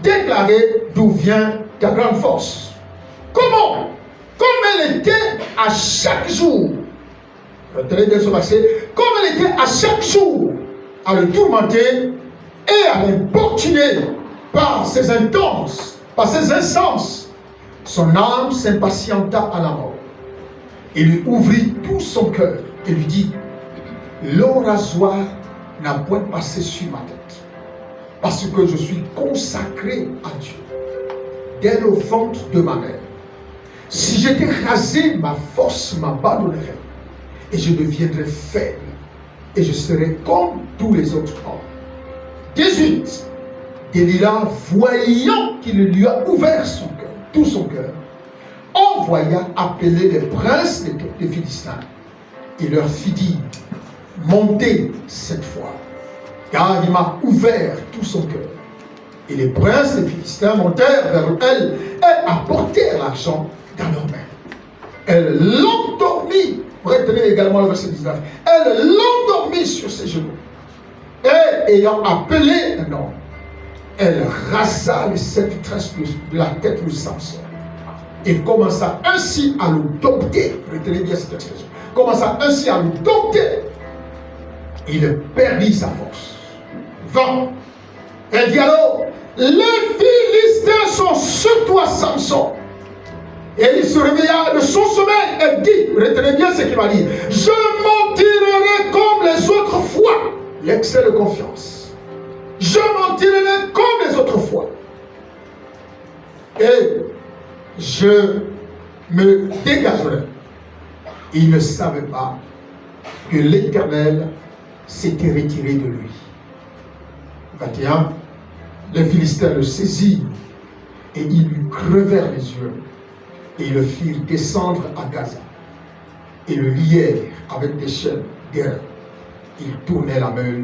déclarer d'où vient ta grande force. Comment? Comme elle était à chaque jour, retenez bien ce verset, comme elle était à chaque jour à le tourmenter et à l'importuner par ses instances, son âme s'impatienta à la mort. Il lui ouvrit tout son cœur et lui dit, le rasoir n'a point passé sur ma tête, parce que je suis consacré à Dieu dès le ventre de ma mère. Si j'étais rasé, ma force m'abandonnerait et je deviendrais faible et je serais comme tous les autres hommes. 18. Delilah, voyant qu'il lui a ouvert son cœur, tout son cœur, envoya appeler les princes des Philistins et leur fit dire, montez cette fois, car il m'a ouvert tout son cœur. Et les princes des Philistins montèrent vers elle et apportèrent l'argent dans leurs mains. Elle l'endormit, retenez également le verset 19, elle l'endormit sur ses genoux. Et ayant appelé un homme, elle rasa les 7 tresses de la tête de Samson. Et commença ainsi à le dompter. Retenez bien cette expression. Commença ainsi à le dompter. Il perdit sa force. 20. Elle dit alors, les Philistins sont sur toi, Samson. Et il se réveilla de son sommeil et dit, retenez bien ce qu'il m'a dit, je m'en tirerai comme les autres fois. L'excès de confiance. Je m'en tirerai comme les autres fois. Et je me dégagerai. Il ne savait pas que l'Éternel s'était retiré de lui. 21. Les Philistins le saisirent et ils lui crevèrent les yeux et ils le firent descendre à Gaza et le lièrent avec des chaînes d'airain. Il tournait la main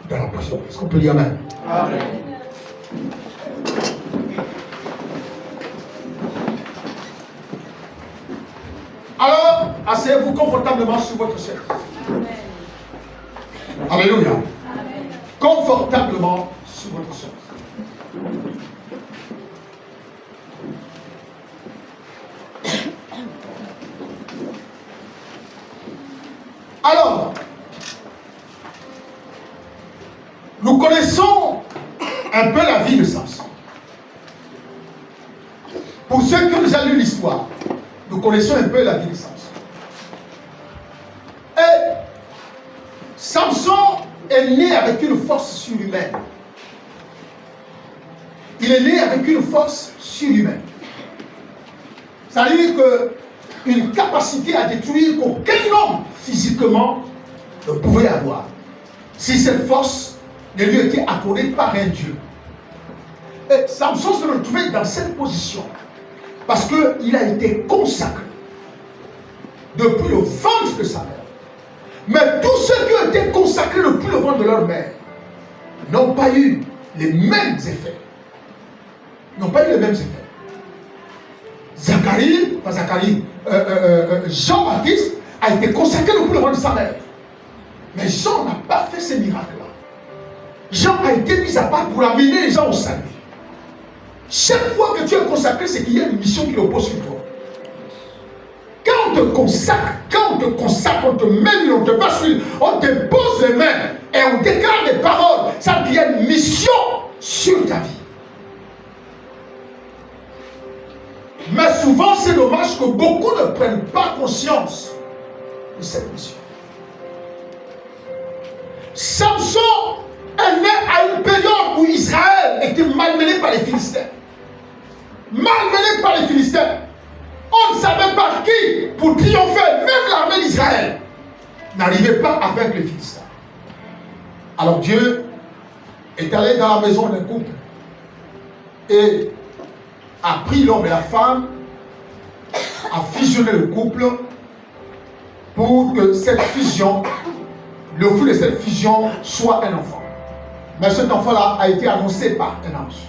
dans la prison. Est-ce qu'on peut dire amen? Amen. Alors, asseyez-vous confortablement sur votre chaise. Alléluia. Amen. Confortablement sur votre chaise. Alors, nous connaissons un peu la vie de Samson. Pour ceux qui ont déjà lu l'histoire, nous connaissons un peu la vie de Samson. Et Samson est né avec une force surhumaine. Il est né avec une force surhumaine. Ça veut dire qu'une capacité à détruire qu'aucun homme physiquement ne pouvait avoir, si cette force ne lui était accordée par un Dieu. Et Samson se retrouvait dans cette position parce qu'il a été consacré depuis le ventre de sa mère. Mais tous ceux qui ont été consacrés depuis le ventre de leur mère n'ont pas eu les mêmes effets. Jean-Baptiste a été consacré depuis le ventre de sa mère. Mais Jean n'a pas fait ces miracles-là. Jean a été mis à part pour amener les gens au salut. Chaque fois que tu es consacré, c'est qu'il y a une mission qui repose sur toi. Quand on te consacre, on te met, on te passe, on te pose les mains et on déclare des paroles, ça veut dire qu'il y a une mission sur ta vie. Mais souvent, c'est dommage que beaucoup ne prennent pas conscience de cette mission. Samson est né à une période où Israël était malmené par les Philistins. Malmené par les Philistins. On ne savait pas qui, pour triompher, même l'armée d'Israël n'arrivait pas à vaincre les Philistins. Alors Dieu est allé dans la maison d'un couple et a pris l'homme et la femme, a fusionné le couple pour que cette fusion, le fruit de cette fusion soit un enfant. Mais cet enfant-là a été annoncé par un ange.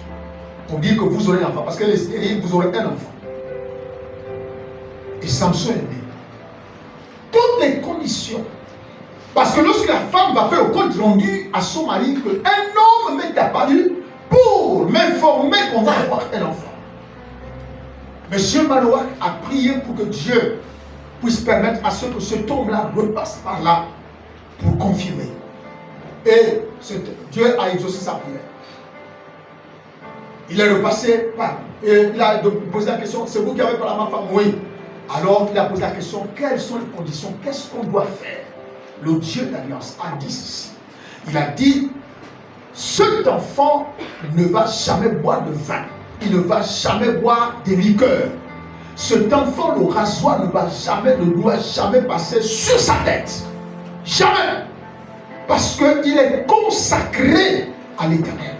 On dit que vous aurez un enfant, parce qu'elle est stérile, vous aurez un enfant. Et Samson est né. Toutes les conditions. Parce que lorsque la femme va faire le compte rendu à son mari qu'un homme m'est apparu pour m'informer qu'on va avoir un enfant. Monsieur Malouak a prié pour que Dieu puisse permettre à ce que cet homme-là repasse par là pour confirmer. Et Dieu a exaucé sa prière. Il est repassé par. Et il a posé la question, c'est vous qui avez parlé à ma femme? Oui. Alors il a posé la question, quelles sont les conditions? Qu'est-ce qu'on doit faire? Le Dieu d'Alliance a dit ceci. Il a dit, cet enfant ne va jamais boire de vin. Il ne va jamais boire des liqueurs. Cet enfant, le rasoir ne doit jamais passer sur sa tête. Jamais. Parce qu'il est consacré à l'Éternel.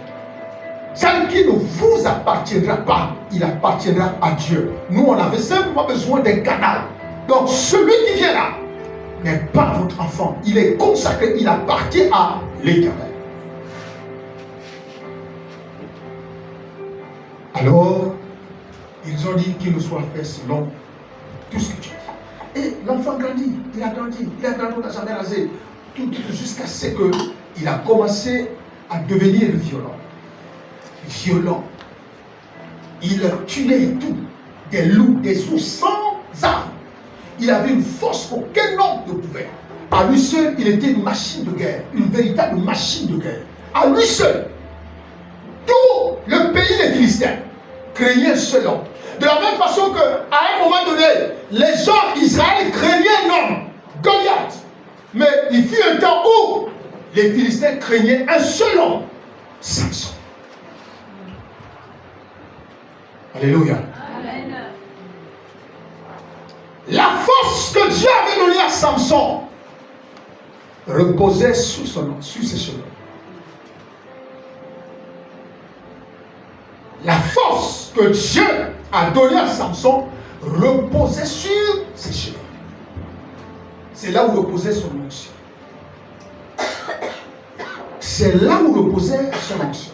Celle qui ne vous appartiendra pas, il appartiendra à Dieu. Nous, on avait simplement besoin d'un canal. Donc, celui qui vient là n'est pas votre enfant. Il est consacré, il appartient à l'Éternel. Alors, ils ont dit qu'il nous soit fait selon tout ce que tu dis. Et l'enfant grandit, il a grandi, on n'a jamais rasé. Tout jusqu'à ce qu'il a commencé à devenir violent. Violent. Il tuait tout. Des loups, des ours sans armes. Il avait une force qu'aucun homme ne pouvait. À lui seul, il était une machine de guerre. Une véritable machine de guerre. À lui seul. Tout le pays des Philistins craignait un seul homme. De la même façon qu'à un moment donné, les gens d'Israël craignaient un homme, Goliath. Mais il fut un temps où les Philistins craignaient un seul homme, Samson. Alléluia. Amen. La force que Dieu avait donnée à Samson reposait sur ses cheveux. La force que Dieu a donnée à Samson reposait sur ses cheveux. C'est là où reposait son onction. C'est là où reposait son onction.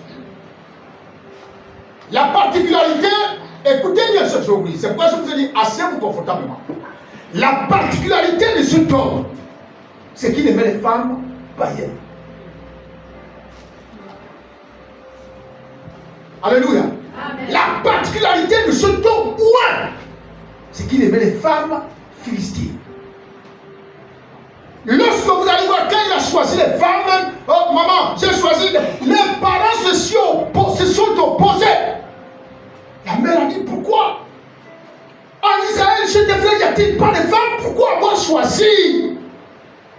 La particularité, écoutez bien ce que je vous dis, c'est pourquoi je vous ai dit, asseyez-vous confortablement. La particularité de cet homme, c'est qu'il aimait les femmes païennes. Alléluia. Amen. La particularité de cet homme, c'est qu'il aimait les femmes philistines. Lorsque vous allez voir, quand il a choisi les femmes, oh maman, j'ai choisi, les parents se sont opposés. La mère a dit, pourquoi? En Israël, chez tes frères, n'y a-t-il pas de femmes? Pourquoi avoir choisi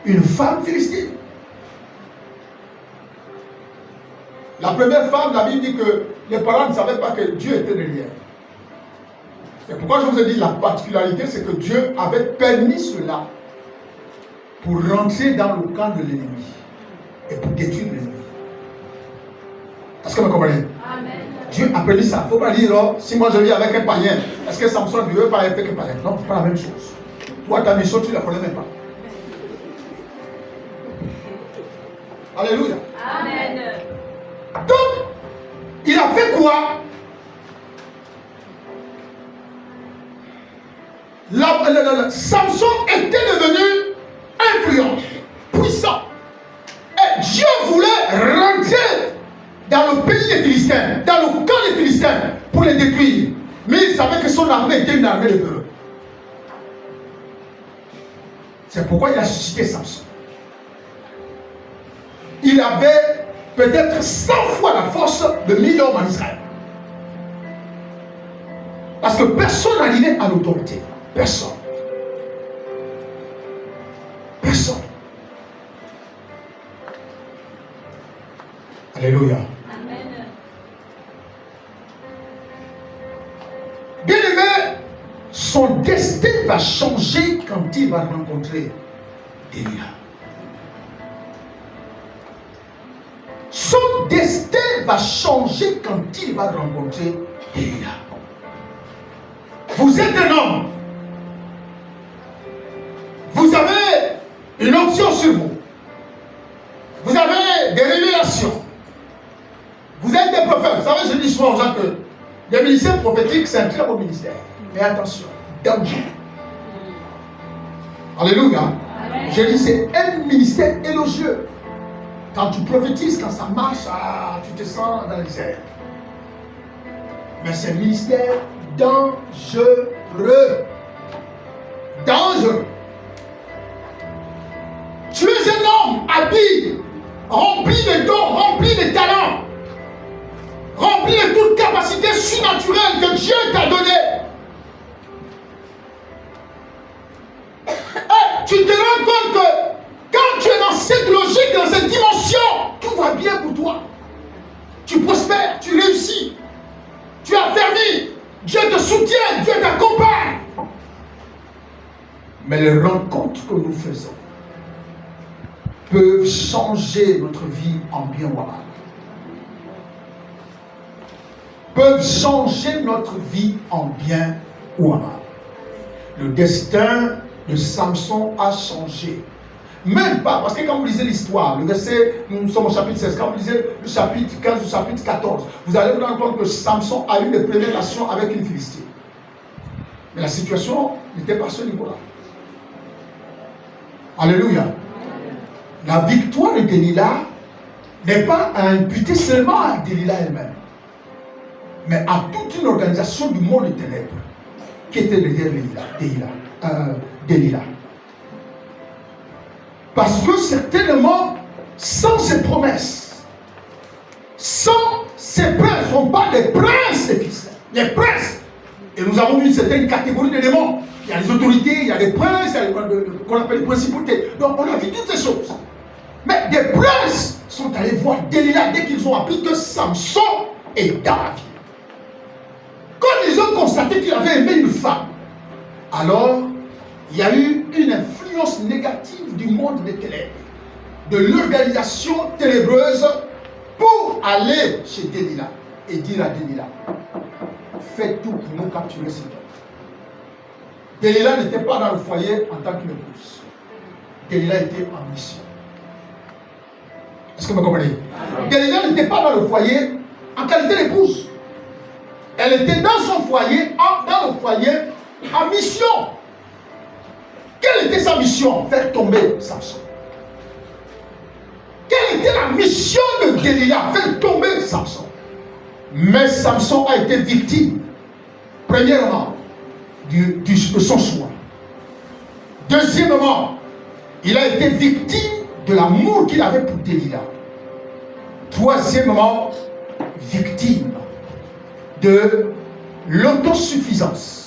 une femme philistine? La première femme, la Bible dit que les parents ne savaient pas que Dieu était derrière. C'est pourquoi je vous ai dit, la particularité, c'est que Dieu avait permis cela pour rentrer dans le camp de l'ennemi et pour détruire l'ennemi. Est-ce que vous comprenez? Amen. Dieu a permis ça. Il ne faut pas dire, oh, si moi je vis avec un païen, est-ce que Samson ne veut pas être avec un païen? Non, ce n'est pas la même chose. Toi, ta mission, tu ne la connais même pas. Alléluia. Amen. Donc, il a fait quoi? Samson était devenu influent, puissant. Et Dieu voulait rentrer dans le pays des Philistins, dans le camp des Philistins, pour les détruire. Mais il savait que son armée était une armée de peureux. C'est pourquoi il a suscité Samson. Il avait peut-être 100 fois la force de 1000 hommes en Israël. Parce que personne n'arrivait à l'autorité. Personne. Personne. Alléluia. Amen. Bien-aimé, son destin va changer quand il va rencontrer Délia. Son destin va changer quand il va rencontrer Délia. Vous êtes un homme. Vous avez une onction sur vous. Vous avez des révélations. Vous êtes des prophètes. Vous savez, je dis souvent aux gens que les ministères prophétiques, c'est un très beau ministère. Mais attention, danger. Alléluia. Amen. Je dis, c'est un ministère élogieux. Quand tu prophétises, quand ça marche, tu te sens dans les airs. Mais c'est un ministère dangereux. Dangereux. Tu es un homme habile, rempli de dons, rempli de talents, rempli de toute capacité surnaturelle que Dieu t'a donnée. Et tu te rends compte que quand tu es dans cette logique, dans cette dimension, tout va bien pour toi. Tu prospères, tu réussis, tu as affermi, Dieu te soutient, Dieu t'accompagne. Mais les rencontres que nous faisons peuvent changer notre vie en bien ou en mal. Peuvent changer notre vie en bien ou en mal. Le destin de Samson a changé. Même pas, parce que quand vous lisez l'histoire, le verset, nous sommes au chapitre 16, quand vous lisez le chapitre 15 ou chapitre 14, vous allez vous rendre compte que Samson a eu les premières relations avec une Philistine. Mais la situation n'était pas à ce niveau-là. Alléluia. La victoire de Delilah n'est pas à imputer seulement à Delilah elle-même, mais à toute une organisation du monde des ténèbres qui était derrière Delilah. Parce que certainement, sans ces promesses, sans ces princes, ne sont pas des princes des Philistins, les princes. Et nous avons vu certaines catégories de démons. Il y a les autorités, il y a les princes, il y a qu'on appelle les principautés. Donc on a vu toutes ces choses. Mais des princes sont allés voir Delilah dès qu'ils ont appris que Samson est dans la ville. Quand ils ont constaté qu'il avait aimé une femme, alors il y a eu une influence négative du monde des ténèbres, de l'organisation ténébreuse pour aller chez Delilah et dire à Delilah, fais tout pour nous capturer cet homme. Delilah n'était pas dans le foyer en tant qu'épouse. Delilah était en mission. Est-ce que vous me comprenez? Delilah n'était pas dans le foyer en qualité d'épouse. Elle était dans son foyer, en mission. Quelle était sa mission? Faire tomber Samson. Quelle était la mission de Delilah? Faire tomber Samson. Mais Samson a été victime, premièrement, de son choix. Deuxièmement, il a été victime de l'amour qu'il avait pour Delilah. Troisièmement, victime de l'autosuffisance.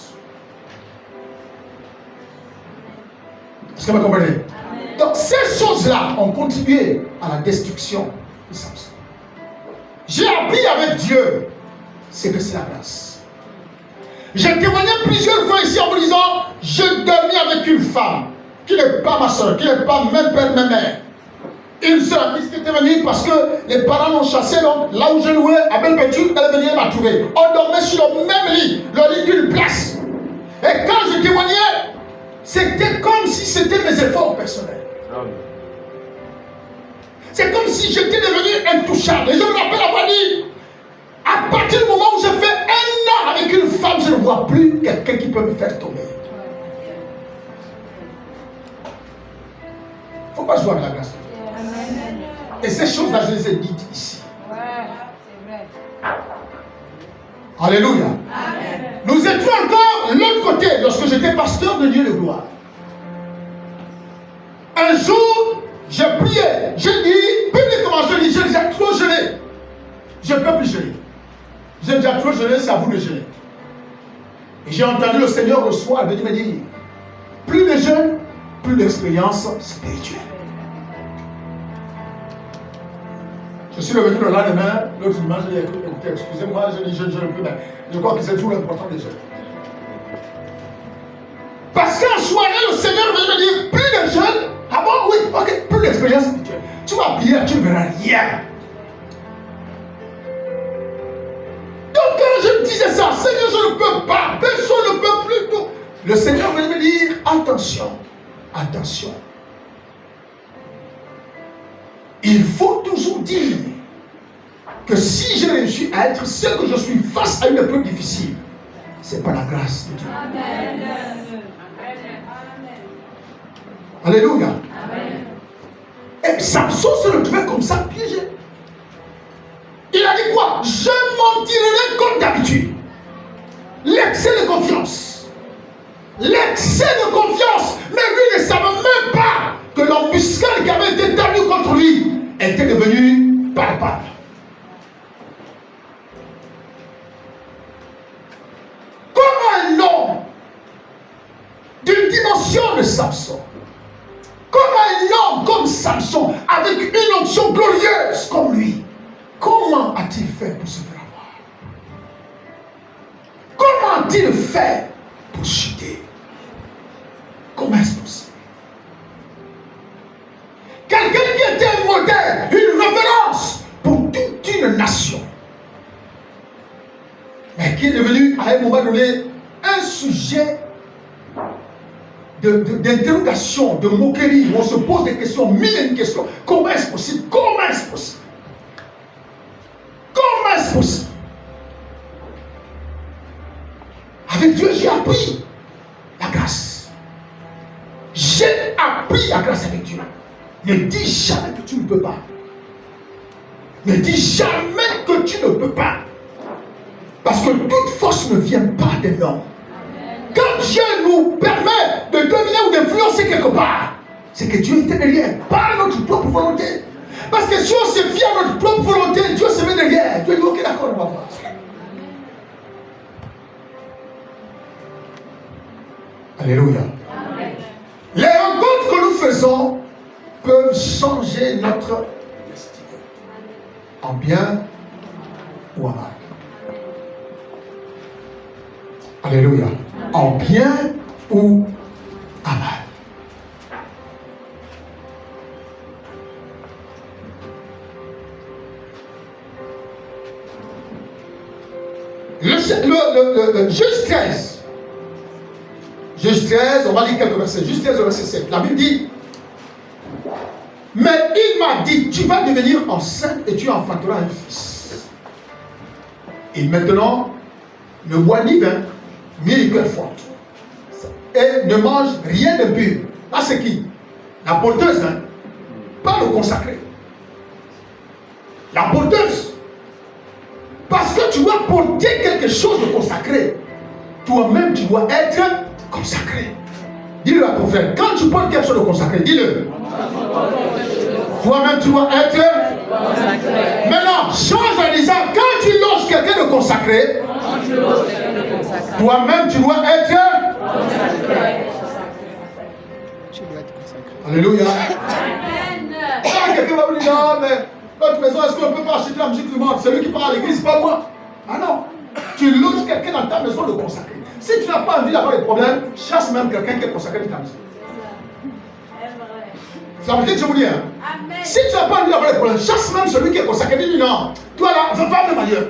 Est-ce que vous comprenez? Amen. Donc ces choses-là ont contribué à la destruction de Samson. J'ai appris avec Dieu, c'est que c'est la grâce. J'ai témoigné plusieurs fois ici en vous disant, je dormis avec une femme qui n'est pas ma soeur, qui n'est pas même père, même mère. Une soeur qui était venue parce que les parents l'ont chassée, donc là où je louais à Belle-Péture, elle venait m'a trouvé. On dormait sur le même lit, le lit d'une place. Et quand je témoignais, c'était comme si c'était mes efforts personnels. C'est comme si j'étais devenu intouchable. Et je me rappelle avoir dit, à partir du moment où j'ai fait 1 an avec une femme, je ne vois plus quelqu'un qui peut me faire tomber. Il ne faut pas jouer avec la grâce. Et ces choses-là, je les ai dites ici. Ouais, c'est vrai. Alléluia. Amen. Nous étions encore de l'autre côté lorsque j'étais pasteur de Dieu de gloire. Un jour, j'ai prié. J'ai dit, publiquement, j'ai déjà trop jeûné. Je ne peux plus jeûner. J'ai déjà trop jeûné, c'est à vous de jeûner. Et j'ai entendu le Seigneur le soir venir me dire, plus de jeûne, plus d'expérience spirituelle. Je suis revenu le lendemain, l'autre dimanche, j'ai dit, écoutez, excusez-moi, je dis, je ne jeûne plus, mais je crois que c'est tout l'important des jeûnes. Parce qu'en soirée, le Seigneur venait me dire, plus de jeûne, ah bon, oui, ok, plus d'expérience spirituelle. Tu vas prier, tu ne verras rien. Donc quand je me disais ça, Seigneur, je ne peux pas, personne ne peut plus tout. Le Seigneur venait me dire, attention, attention. Il faut toujours dire que si j'ai réussi à être ce que je suis face à une épreuve difficile, c'est par la grâce de Dieu. Amen. Alléluia. Amen. Et Samson se retrouvait comme ça, piégé. Il a dit quoi? Je m'en tirerai comme d'habitude. L'excès de confiance. L'excès de confiance. Mais lui ne savait même pas que l'embuscade qui avait été tendue contre lui était devenue palpable. Comment un homme d'une dimension de Samson, comment un homme comme Samson, avec une onction glorieuse comme lui, comment a-t-il fait pour se faire avoir? Comment a-t-il fait pour chuter? Comment est-ce possible? Quelqu'un qui était un modèle, une référence pour toute une nation, mais qui est devenu à un moment donné un sujet d'interrogation, de moquerie, où on se pose des questions, mille et une questions. Comment est-ce possible? Comment est-ce possible? Comment est-ce possible? Avec Dieu, j'ai appris la grâce. J'ai appris la grâce avec Dieu. Ne dis jamais que tu ne peux pas. Ne dis jamais que tu ne peux pas. Parce que toute force ne vient pas de l'homme. Quand Dieu nous permet de dominer ou d'influencer quelque part, c'est que Dieu était derrière, pas notre propre volonté. Parce que si on se fie à notre propre volonté, Dieu se met derrière. Dieu dit, ok, d'accord, on va voir. Alléluia. Amen. Les rencontres que nous faisons peuvent changer notre destinée, en bien ou en mal. Alléluia. En bien ou en mal. Le Juge 13. Juge 13, on va lire quelques versets. Juge 13, verset 7. La Bible dit, mais il m'a dit, tu vas devenir enceinte et tu enfanteras un fils. Et maintenant, ne bois ni vin, ni liqueur forte. Et ne mange rien d'impur. Là, c'est qui? La porteuse, hein? Pas le consacré. La porteuse. Parce que tu dois porter quelque chose de consacré. Toi-même, tu dois être consacré. Dis-le à ton frère. Quand tu portes quelque chose de consacré, dis-le. Toi-même, tu dois être consacré. Maintenant, change en disant, quand tu loges quelqu'un de consacré, toi-même, tu dois être consacré. Alléluia. Quand quelqu'un va me dire, non, mais notre maison, est-ce qu'on ne peut pas acheter la musique du monde? C'est lui qui part à l'église, pas moi. Ah non. Tu loges quelqu'un dans ta maison de consacré. Si tu n'as pas envie d'avoir des problèmes, chasse même quelqu'un qui est consacré dans ta maison. Ça veut dire que je vous dis, hein? Si tu n'as pas envie d'avoir des problèmes, chasse même celui qui est consacré. Dis-lui non. Toi là, va pas même ailleurs.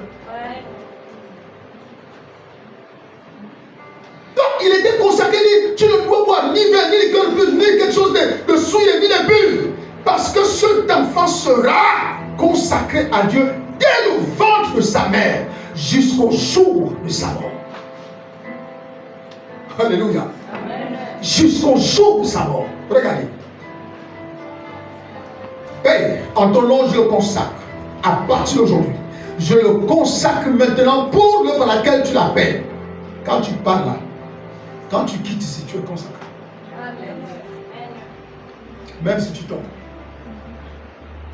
Donc il était consacré, tu ne dois boire ni vin, ni liqueur pure, ni quelque chose de souillé, ni de pur. Parce que cet enfant sera consacré à Dieu dès le ventre de sa mère jusqu'au jour de sa mort. Alléluia. Jusqu'au jour de sa mort. Regardez. Père, en ton nom, je le consacre. À partir d'aujourd'hui, je le consacre maintenant pour l'œuvre à laquelle tu l'appelles. Quand tu parles là, quand tu quittes ici, tu es consacré. Amen. Même si tu tombes,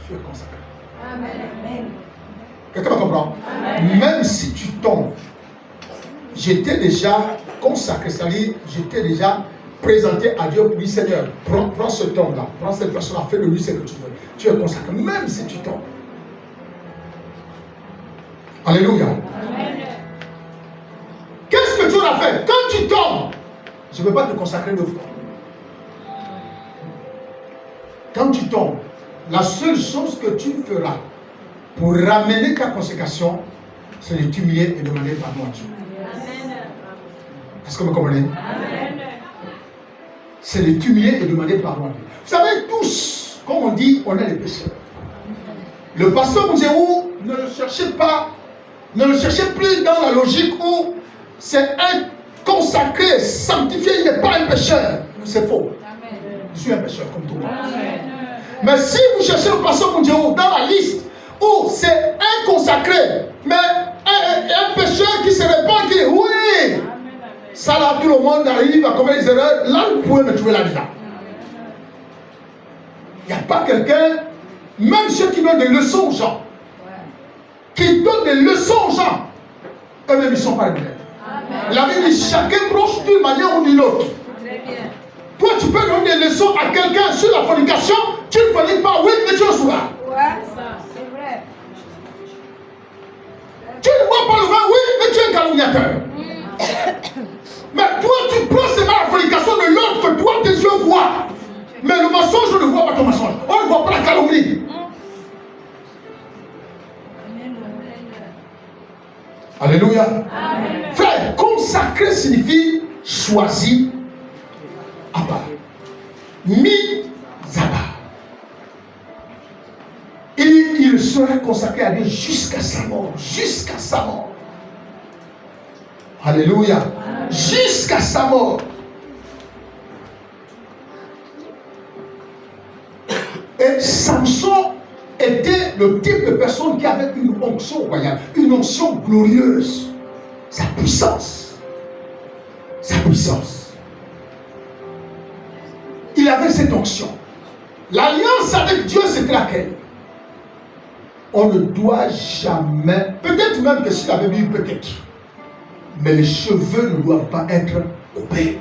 tu es consacré. Amen. Quelqu'un va comprendre? Amen. Même si tu tombes, j'étais déjà consacré, c'est-à-dire j'étais déjà présenté à Dieu pour lui, Seigneur, prends ce tombe-là, prends cette personne-là, fais de lui ce que tu veux. Tu es consacré, même si tu tombes. Alléluia. Amen. Qu'est-ce que tu as fait? Quand tu tombes, je ne veux pas te consacrer deux fois. Quand tu tombes, la seule chose que tu feras pour ramener ta consécration, c'est de t'humilier et demander pardon à Dieu. Amen. Est-ce que vous comprenez? Amen. C'est de t'humilier et demander pardon à Dieu. Vous savez, tous, comme on dit, on est des pécheurs. Le pasteur Mouzérou ne le cherchez pas, ne le cherchez plus dans la logique où c'est un consacré, sanctifié, il n'est pas un pécheur. C'est faux. Amen. Je suis un pécheur comme tout le monde. Amen. Mais si vous cherchez le pasteur Moundiao dans la liste où c'est un consacré, mais un pécheur qui se répand, qui dit oui, ça là, tout le monde arrive à commettre des erreurs, là vous pouvez me trouver là-dedans. Il n'y a pas quelqu'un, même ceux qui donnent des leçons aux gens, qui donnent des leçons aux gens, eux-mêmes ils ne sont pas les mêmes. La Bible dit chacun broche d'une manière ou d'une autre. Toi, tu peux donner des leçons à quelqu'un sur la fornication, tu ne forniques pas, oui, mais tu le sauras. C'est vrai. Tu ne bois pas le vin, oui, mais tu es un calomniateur. Mais toi, tu prends seulement la fornication de l'autre que toi, tes yeux voient. Mais le mensonge, on ne voit pas ton mensonge. On ne voit pas la calomnie. Alléluia. Amen. Frère, consacré signifie choisi à part. Mis à part. Il sera consacré à Dieu jusqu'à sa mort. Jusqu'à sa mort. Alléluia. Amen. Jusqu'à sa mort. Et Samson était le type de personne qui avait une onction royale, une onction glorieuse. Sa puissance. Sa puissance. Il avait cette onction. L'alliance avec Dieu, c'était laquelle? On ne doit jamais, peut-être même que s'il avait mis peut-être, mais les cheveux ne doivent pas être coupés.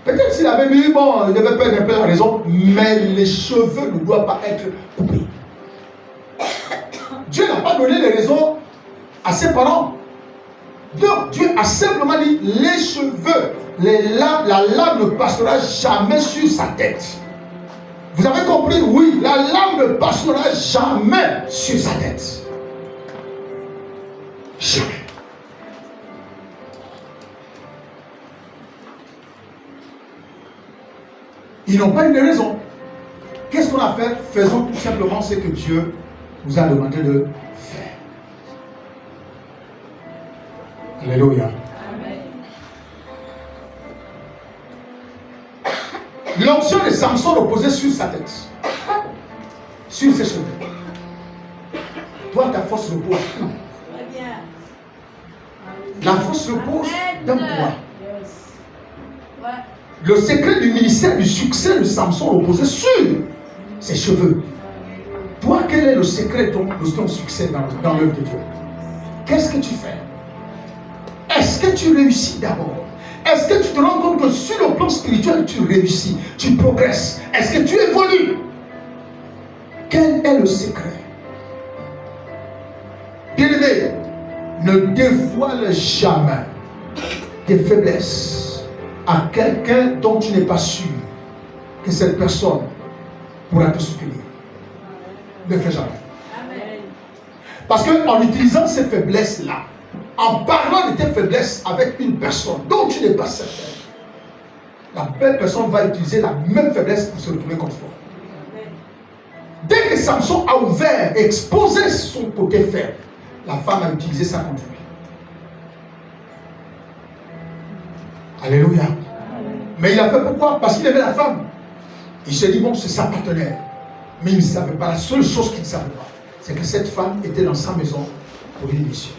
Peut-être s'il avait mis, bon, il devait perdre un peu la raison, mais les cheveux ne doivent pas être coupés. Dieu n'a pas donné les raisons à ses parents. Donc Dieu a simplement dit les cheveux, la lame ne passera jamais sur sa tête. Vous avez compris? Oui, la lame ne passera jamais sur sa tête. Jamais. Ils n'ont pas eu de raison. Qu'est-ce qu'on a fait? Faisons tout simplement ce que Dieu nous a demandé de faire. Alléluia. Amen. L'onction de Samson reposait sur sa tête, sur ses cheveux. Toi, ta force repose où? La force repose dans toi. Le secret du ministère du succès de Samson reposait sur ses cheveux. Toi, quel est le secret de ton succès dans l'œuvre de Dieu? Qu'est-ce que tu fais? Est-ce que tu réussis d'abord? Est-ce que tu te rends compte que sur le plan spirituel, tu réussis, tu progresses? Est-ce que tu évolues? Quel est le secret? Bien-aimé, ne dévoile jamais tes faiblesses à quelqu'un dont tu n'es pas sûr que cette personne pourra te soutenir. Ne fais jamais. Amen. Parce qu'en utilisant ces faiblesses-là, en parlant de tes faiblesses avec une personne dont tu n'es pas certain, la belle personne va utiliser la même faiblesse pour se retrouver contre toi. Amen. Dès que Samson a ouvert et exposé son côté faible, la femme a utilisé ça contre lui. Alléluia. Amen. Mais il a fait pourquoi? Parce qu'il aimait la femme. Il s'est dit, bon, c'est sa partenaire. Mais il ne savait pas. La seule chose qu'il ne savait pas, c'est que cette femme était dans sa maison pour une mission.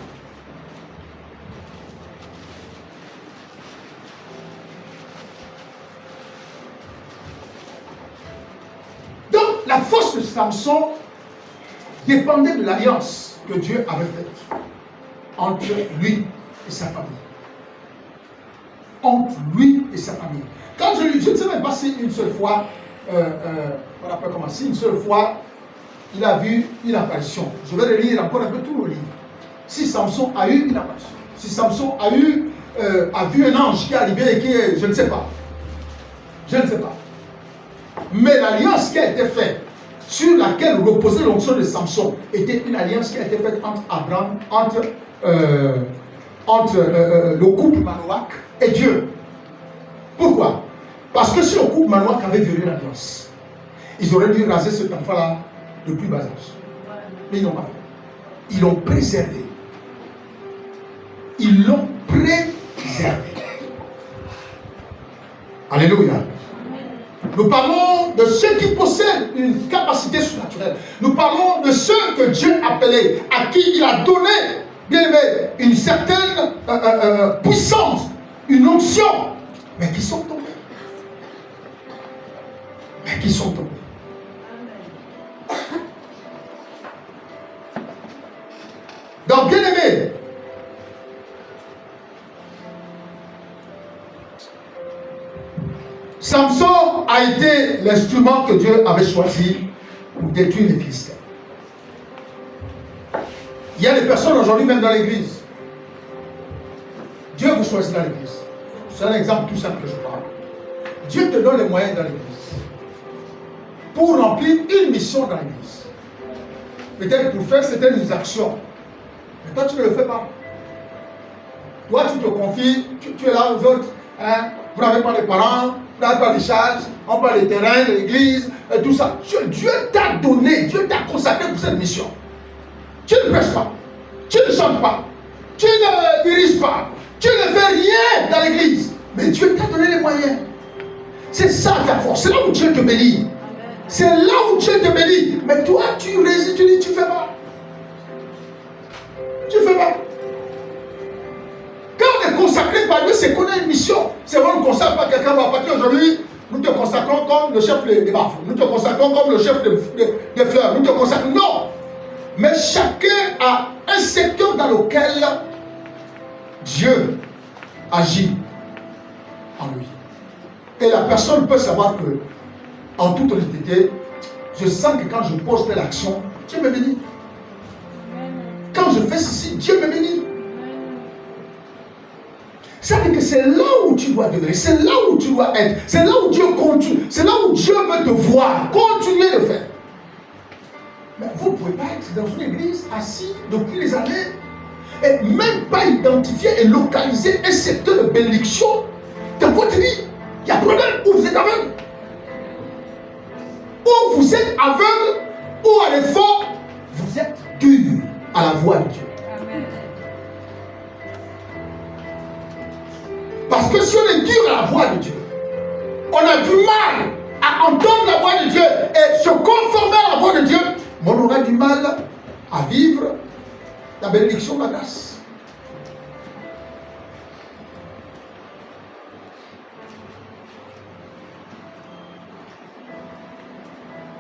Donc, la force de Samson dépendait de l'alliance que Dieu avait faite entre lui et sa famille. Entre lui et sa famille. Quand je ne sais même pas si une seule fois, on appelle comment, si une seule fois, il a vu une apparition. Je vais relire encore un peu tout le livre. Si Samson a eu une apparition, si Samson a vu un ange qui est arrivé et qui est, je ne sais pas. Je ne sais pas. Mais l'alliance qui a été faite, sur laquelle reposait l'onction de Samson, était une alliance qui a été faite entre Abraham, entre le couple Manoach et Dieu. Pourquoi? Parce que si le couple Manoach avait violé l'alliance, ils auraient dû raser cet enfant-là de plus bas âge. Mais ils n'ont pas fait. Ils l'ont préservé. Ils l'ont préservé. Alléluia. Nous parlons de ceux qui possèdent une capacité Nous parlons de ceux que Dieu a appelés, à qui il a donné, bien aimé, une certaine puissance, une onction, mais qui sont tombés. Mais qui sont tombés. Donc, bien aimé, Samson a été l'instrument que Dieu avait choisi pour détruire les Philistins. Il y a des personnes aujourd'hui, même dans l'église. Dieu vous choisit dans l'église. C'est un exemple tout simple que je parle. Dieu te donne les moyens dans l'église pour remplir une mission dans l'église. Peut-être pour faire certaines actions. Mais toi, tu ne le fais pas. Toi, tu te confies, tu es là aux autres. Hein? Vous n'avez pas de parents, vous n'avez pas de charges, on parle des terrains, de l'église, et tout ça. Dieu t'a donné, Dieu t'a consacré pour cette mission. Tu ne prêches pas, tu ne chantes pas, tu ne diriges pas, tu ne fais rien dans l'église. Mais Dieu t'a donné les moyens. C'est ça ta force, c'est là où Dieu te bénit. C'est là où Dieu te bénit. Mais toi, tu résistes, tu dis, tu ne fais pas. Tu ne fais pas. Quand on est consacré par Dieu, c'est qu'on a une mission. C'est bon, on ne consacre pas quelqu'un. À partir d'aujourd'hui, nous te consacrons comme le chef des baffes. Nous te consacrons comme le chef des fleurs. Nous te consacrons. Non. Mais chacun a un secteur dans lequel Dieu agit en lui. Et la personne peut savoir que, en toute honnêteté, je sens que quand je pose telle action, Dieu me bénit. Quand je fais ceci, Dieu me bénit. Ça veut dire que c'est là où tu dois devenir, c'est là où tu dois être, c'est là où Dieu continue, c'est là où Dieu veut te voir, continuer de faire. Mais vous ne pouvez pas être dans une église assis depuis des années et même pas identifier et localiser un secteur de bénédiction dans votre vie. Il y a problème où vous êtes aveugle. Ou vous êtes aveugle, ou à l'effort, vous êtes dur à la voix de Dieu. Amen. Parce que si on est dur à la voix de Dieu, on a du mal à entendre la voix de Dieu et se conformer à la voix de Dieu, mais on aura du mal à vivre la bénédiction de la grâce.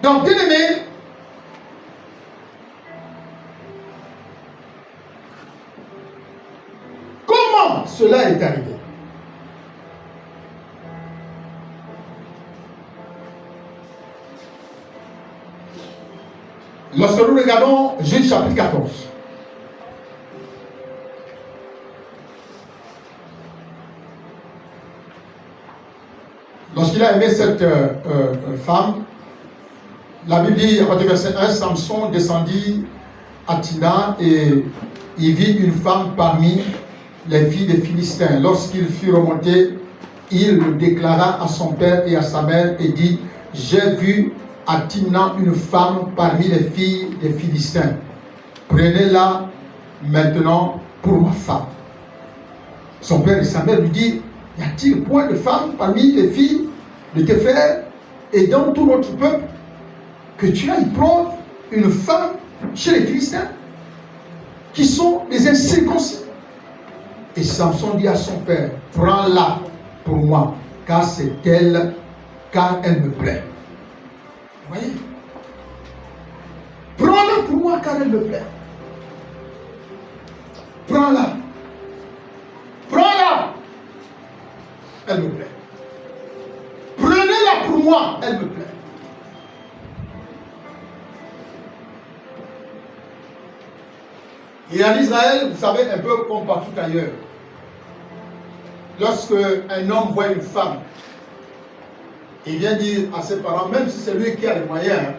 Donc, bien aimé, comment cela est arrivé? Lorsque nous regardons Juge chapitre 14, lorsqu'il a aimé cette femme, la Bible dit, à partir du verset 1, Samson descendit à Tina et il vit une femme parmi les filles des Philistins. Lorsqu'il fut remonté, il le déclara à son père et à sa mère et dit, j'ai vu à Timna une femme parmi les filles des Philistins. Prenez-la maintenant pour ma femme. Son père et sa mère lui disent, y a-t-il point de femme parmi les filles de tes frères et dans tout notre peuple que tu ailles prendre une femme chez les Philistins qui sont des incirconcis? Et Samson dit à son père, prends-la pour moi, car c'est elle, car elle me plaît. Vous voyez? Prends-la pour moi, car elle me plaît. Prends-la. Prends-la. Elle me plaît. Prenez-la pour moi, elle me plaît. Et en Israël, vous savez, un peu comme partout ailleurs, lorsque un homme voit une femme, il vient dire à ses parents, même si c'est lui qui a les moyens,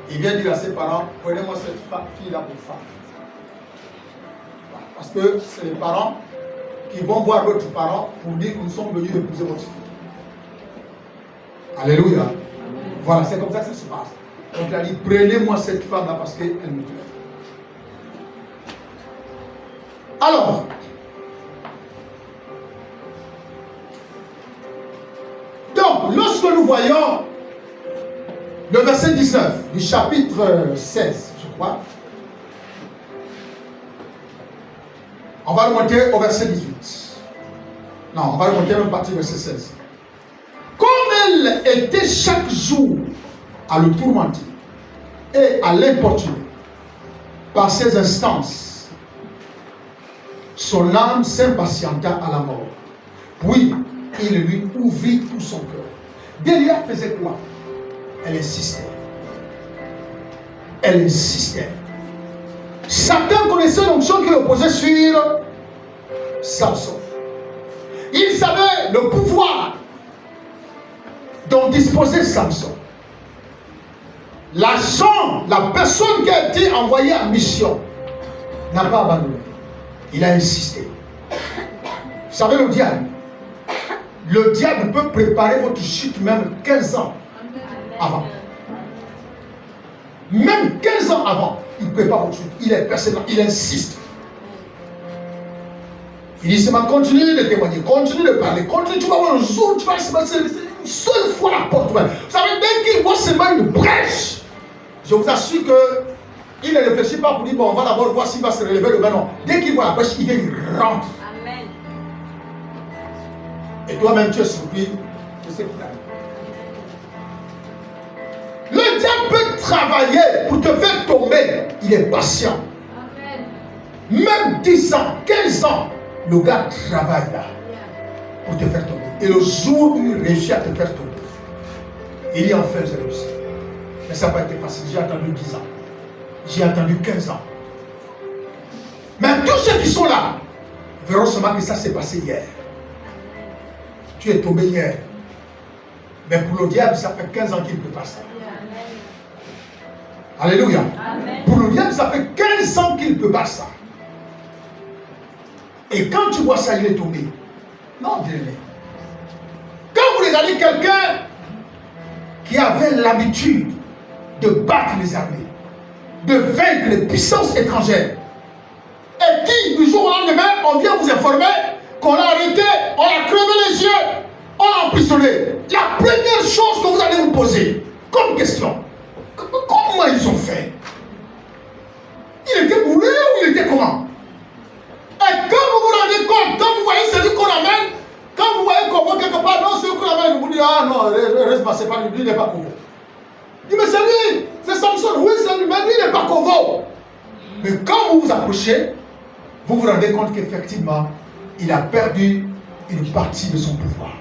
il vient dire à ses parents, prenez-moi cette fille-là pour femme. Parce que c'est les parents qui vont voir d'autres parents pour dire que nous sommes venus épouser votre fille. Alléluia. Voilà, c'est comme ça que ça se passe. Donc il a dit, prenez-moi cette femme-là parce qu'elle me plaît. Alors, donc, lorsque nous voyons Le verset 19 du chapitre 16, je crois. On va remonter au verset 18. Non, on va remonter même partir du verset 16. Comme elle était chaque jour à le tourmenter et à l'importuner par ses instances, son âme s'impatienta à la mort. Puis, il lui ouvrit tout son cœur. Délia faisait quoi? Elle insistait. Elle insistait. Satan connaissait l'onction qui reposait sur Samson. Il savait le pouvoir dont disposait Samson. L'agent, la personne qui a été envoyée en mission, n'a pas abandonné. Il a insisté. Vous savez, le diable peut préparer votre chute même 15 ans avant. Même 15 ans avant, il prépare votre chute. Il est persévérant, il insiste. Il dit seulement continue de témoigner, continue de parler, continue, tu vas voir un jour, tu vas se passer une seule fois la porte ouverte. Vous savez, dès qu'il voit seulement une brèche, je vous assure qu'il ne réfléchit pas pour dire, bon, on va d'abord voir s'il va se relever demain. Non. Dès qu'il voit la brèche, il vient, il rentre. Amen. Et toi-même, tu es surpris de ce qu'il arrive. Le diable peut travailler pour te faire tomber. Il est patient. Amen. Même 10 ans, 15 ans, le gars travaille là pour te faire tomber. Et le jour où il réussit à te faire tomber, il dit enfin j'ai réussi. Mais ça n'a pas été facile. J'ai attendu 10 ans. J'ai attendu 15 ans. Mais tous ceux qui sont là verront seulement que ça s'est passé hier. Tu es tombé hier. Mais pour le diable, ça fait 15 ans qu'il ne peut pas ça. Alléluia. Amen. Pour le diable, ça fait 15 ans qu'il ne peut pas ça. Et quand tu vois ça, il est tombé. Non, bien-aimé. Quand vous regardez quelqu'un qui avait l'habitude de battre les armées, de vaincre les puissances étrangères, et qui, du jour au lendemain, on vient vous informer qu'on l'a arrêté, on a crevé les yeux, on l'a emprisonné. La première chose que vous allez vous poser comme question, comment ils ont fait? Il était bourré ou il était comment? Et quand vous vous rendez compte, quand vous voyez celui qu'on amène, quand vous voyez qu'on voit quelque part, non, celui qu'on amène, vous dites, ah non, reste pas, c'est pas lui, il n'est pas Kovo. Il dit, mais c'est lui, c'est Samson, oui, c'est lui, mais lui, il n'est pas Kovo. Mais quand vous vous approchez, vous vous rendez compte qu'effectivement, il a perdu une partie de son pouvoir.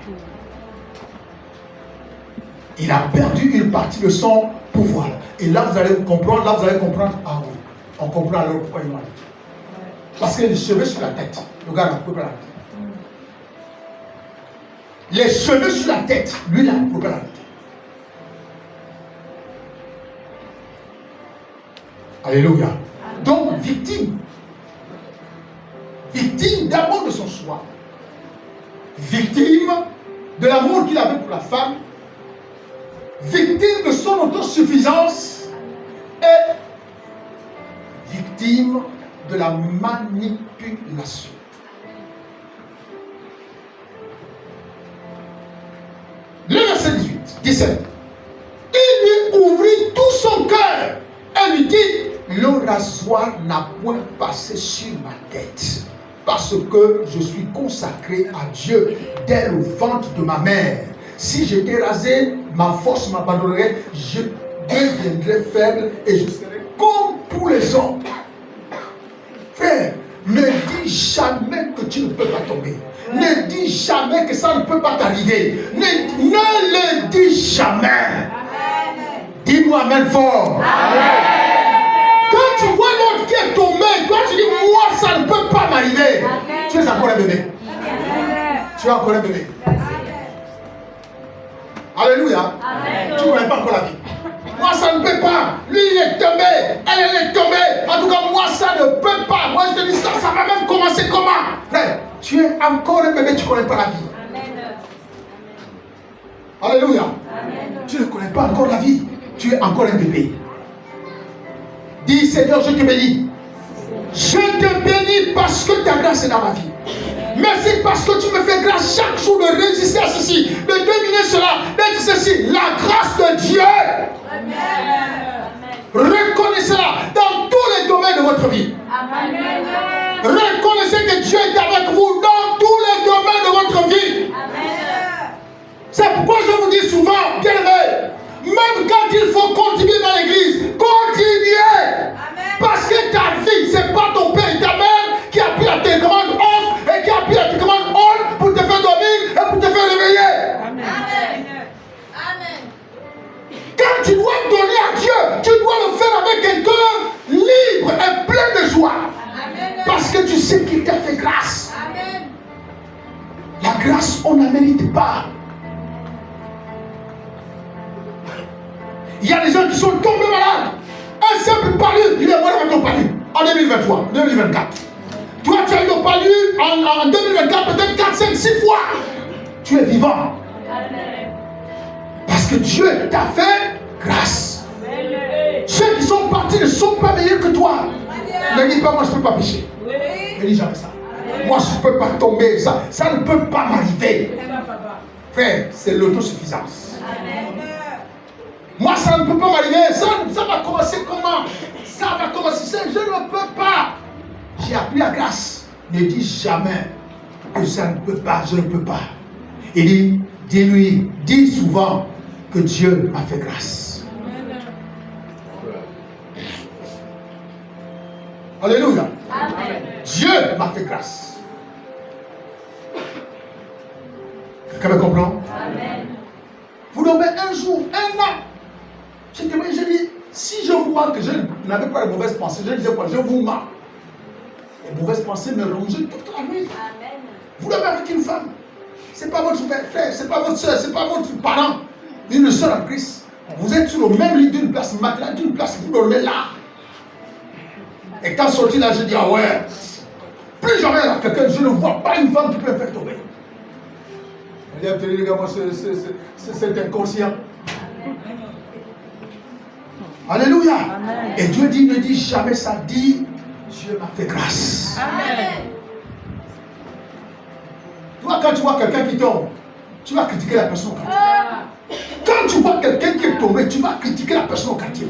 Il a perdu une partie de son pouvoir. Et là, vous allez comprendre, ah oui, on comprend alors pourquoi il m'a dit. Parce qu'il y a des cheveux sur la tête. Le gars n'a pas la tête. Les cheveux sur la tête, lui, il a coupé la tête. Alléluia. Donc, victime. Victime d'abord de son choix. Victime de l'amour qu'il avait pour la femme. Victime de son autosuffisance. Et victime de la manipulation. Le verset 17. Il lui ouvrit tout son cœur et lui dit, le rasoir n'a point passé sur ma tête, parce que je suis consacré à Dieu dès le ventre de ma mère. Si j'étais rasé, ma force m'abandonnerait, je deviendrais faible et je serais comme tous les hommes. Frère, ne dis jamais que tu ne peux pas tomber. Ne dis jamais que ça ne peut pas t'arriver. Ne le dis jamais. Amen. Dis-moi amen fort. Amen. Quand tu vois l'autre qui est tombé, toi tu dis, moi ça ne peut pas m'arriver. Amen. Tu es encore un bébé. Amen. Tu es encore un bébé. Alléluia. Amen. Tu ne connais pas encore la vie. Moi ça ne peut pas. Lui il est tombé. Elle est tombée. En tout cas moi ça ne peut pas. Moi je te dis ça va même commencer comment? Frère, tu es encore un bébé, tu ne connais pas la vie. Amen. Alléluia. Amen. Tu ne connais pas encore la vie. Tu es encore un bébé. Dis Seigneur, je te bénis. Je te bénis parce que ta grâce est dans ma vie. Merci parce que tu me fais grâce chaque jour de résister à ceci, de dominer cela, d'être ceci. La grâce de Dieu. Reconnaissez-la dans tous les domaines de votre vie. Reconnaissez que Dieu est avec vous dans tous les domaines de votre vie. C'est pourquoi je vous dis souvent, bien aimé, même quand il faut continuer dans l'église, continuez. Parce que ta vie, ce n'est pas ton père et ta mère qui a pris la télécommande off et qui a pris la télécommande on pour te faire dormir et pour te faire réveiller. Amen. Quand tu dois donner à Dieu, tu dois le faire avec un cœur libre et plein de joie. Parce que tu sais qu'il t'a fait grâce. La grâce, on ne la mérite pas. Il y a des gens qui sont tombés malades. Un simple palu, il est mort avec ton palu. En 2023, 2024. Toi, tu as eu le palu en 2024, peut-être 4, 5, 6 fois. Tu es vivant. Parce que Dieu t'a fait grâce. Ceux qui sont partis ne sont pas meilleurs que toi. Ne dis pas, moi je ne peux pas pécher. Ne dis jamais ça. Moi je ne peux pas tomber. Ça ne peut pas m'arriver. Frère, c'est l'autosuffisance. Moi, ça ne peut pas m'arriver. Ça va commencer comment? Ça va commencer. Je ne peux pas. J'ai appris la grâce. Ne dis jamais que ça ne peut pas. Je ne peux pas. Il dit, dis souvent que Dieu m'a fait grâce. Alléluia. Amen. Dieu m'a fait grâce. Quelqu'un me comprend? Amen. Vous dormez un jour, un an. Je dis, si je vous manque, je n'avais pas de mauvaises pensées. Je disais quoi? Je vous manque. Les mauvaises pensées me rongeaient toute la nuit. Amen. Vous dormez avec une femme. Ce n'est pas votre frère, ce n'est pas votre soeur, ce n'est pas votre parent. Une soeur en Christ. Vous êtes sur le même lit d'une place, matelas d'une place, vous dormez là. Et quand sorti là, je dis, ah ouais, plus jamais là, quelqu'un, je ne vois pas une femme qui peut me faire tomber. Elle dit, les gars, moi, c'est inconscient. Alléluia. Amen. Et Dieu dit, ne dis jamais ça, dit, Dieu m'a fait grâce. Amen. Toi, quand tu vois quelqu'un qui tombe, tu vas critiquer la personne au quartier. Quand tu vois quelqu'un qui est tombé, tu vas critiquer la personne au quartier.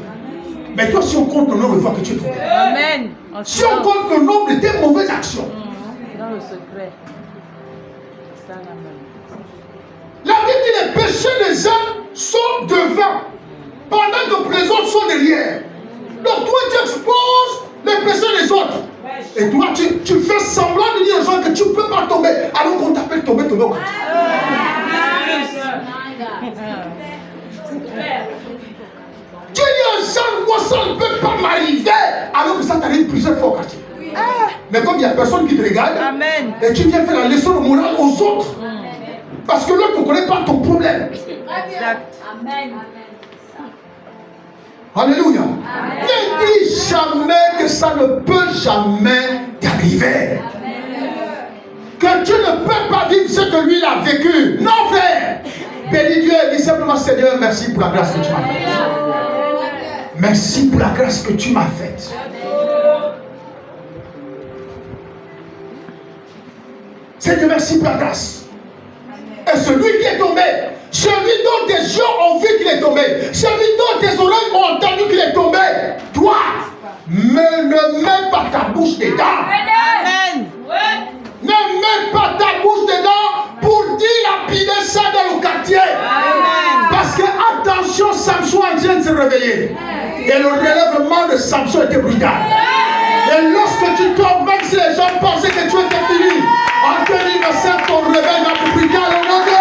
Mais toi, si on compte le nombre de fois que tu es tombé, Amen. Si on compte le nombre de tes mauvaises actions, dans le secret. La Bible dit les péchés des uns sont devant, pendant que les autres sont derrière. Donc toi, tu exposes les péchés des autres. Et toi, tu fais semblant de dire aux gens que tu ne peux pas tomber, alors qu'on t'appelle tomber au quartier. Tu dis aux gens, moi ça ne peut pas m'arriver, alors que ça t'arrive plusieurs fois au quartier. Mais comme il n'y a personne qui te regarde, Amen. Et tu viens faire la leçon de morale aux autres, parce que l'autre ne connaît pas ton problème. Exact. Amen. Alléluia. Ne dis jamais que ça ne peut jamais t'arriver. Que tu ne peux pas vivre ce que lui a vécu. Non, frère. Bénis Dieu et dis simplement, Seigneur, merci pour la grâce que tu m'as faite. Merci pour la grâce que tu m'as faite. Seigneur, merci pour la grâce. Et celui qui est tombé, celui dont tes yeux ont vu qu'il est tombé, celui dont tes oreilles ont entendu qu'il est tombé, toi, ne mets pas ta bouche dedans. Amen. Ne mets pas ta bouche dedans pour dilapider ça dans le quartier. Amen. Parce que, attention, Samson est en train de se réveiller. Et le relèvement de Samson était brutal. Et lorsque tu tombes, même si les gens pensaient que tu étais fini, en 2025, ton réveil va être brutal au nom de Dieu.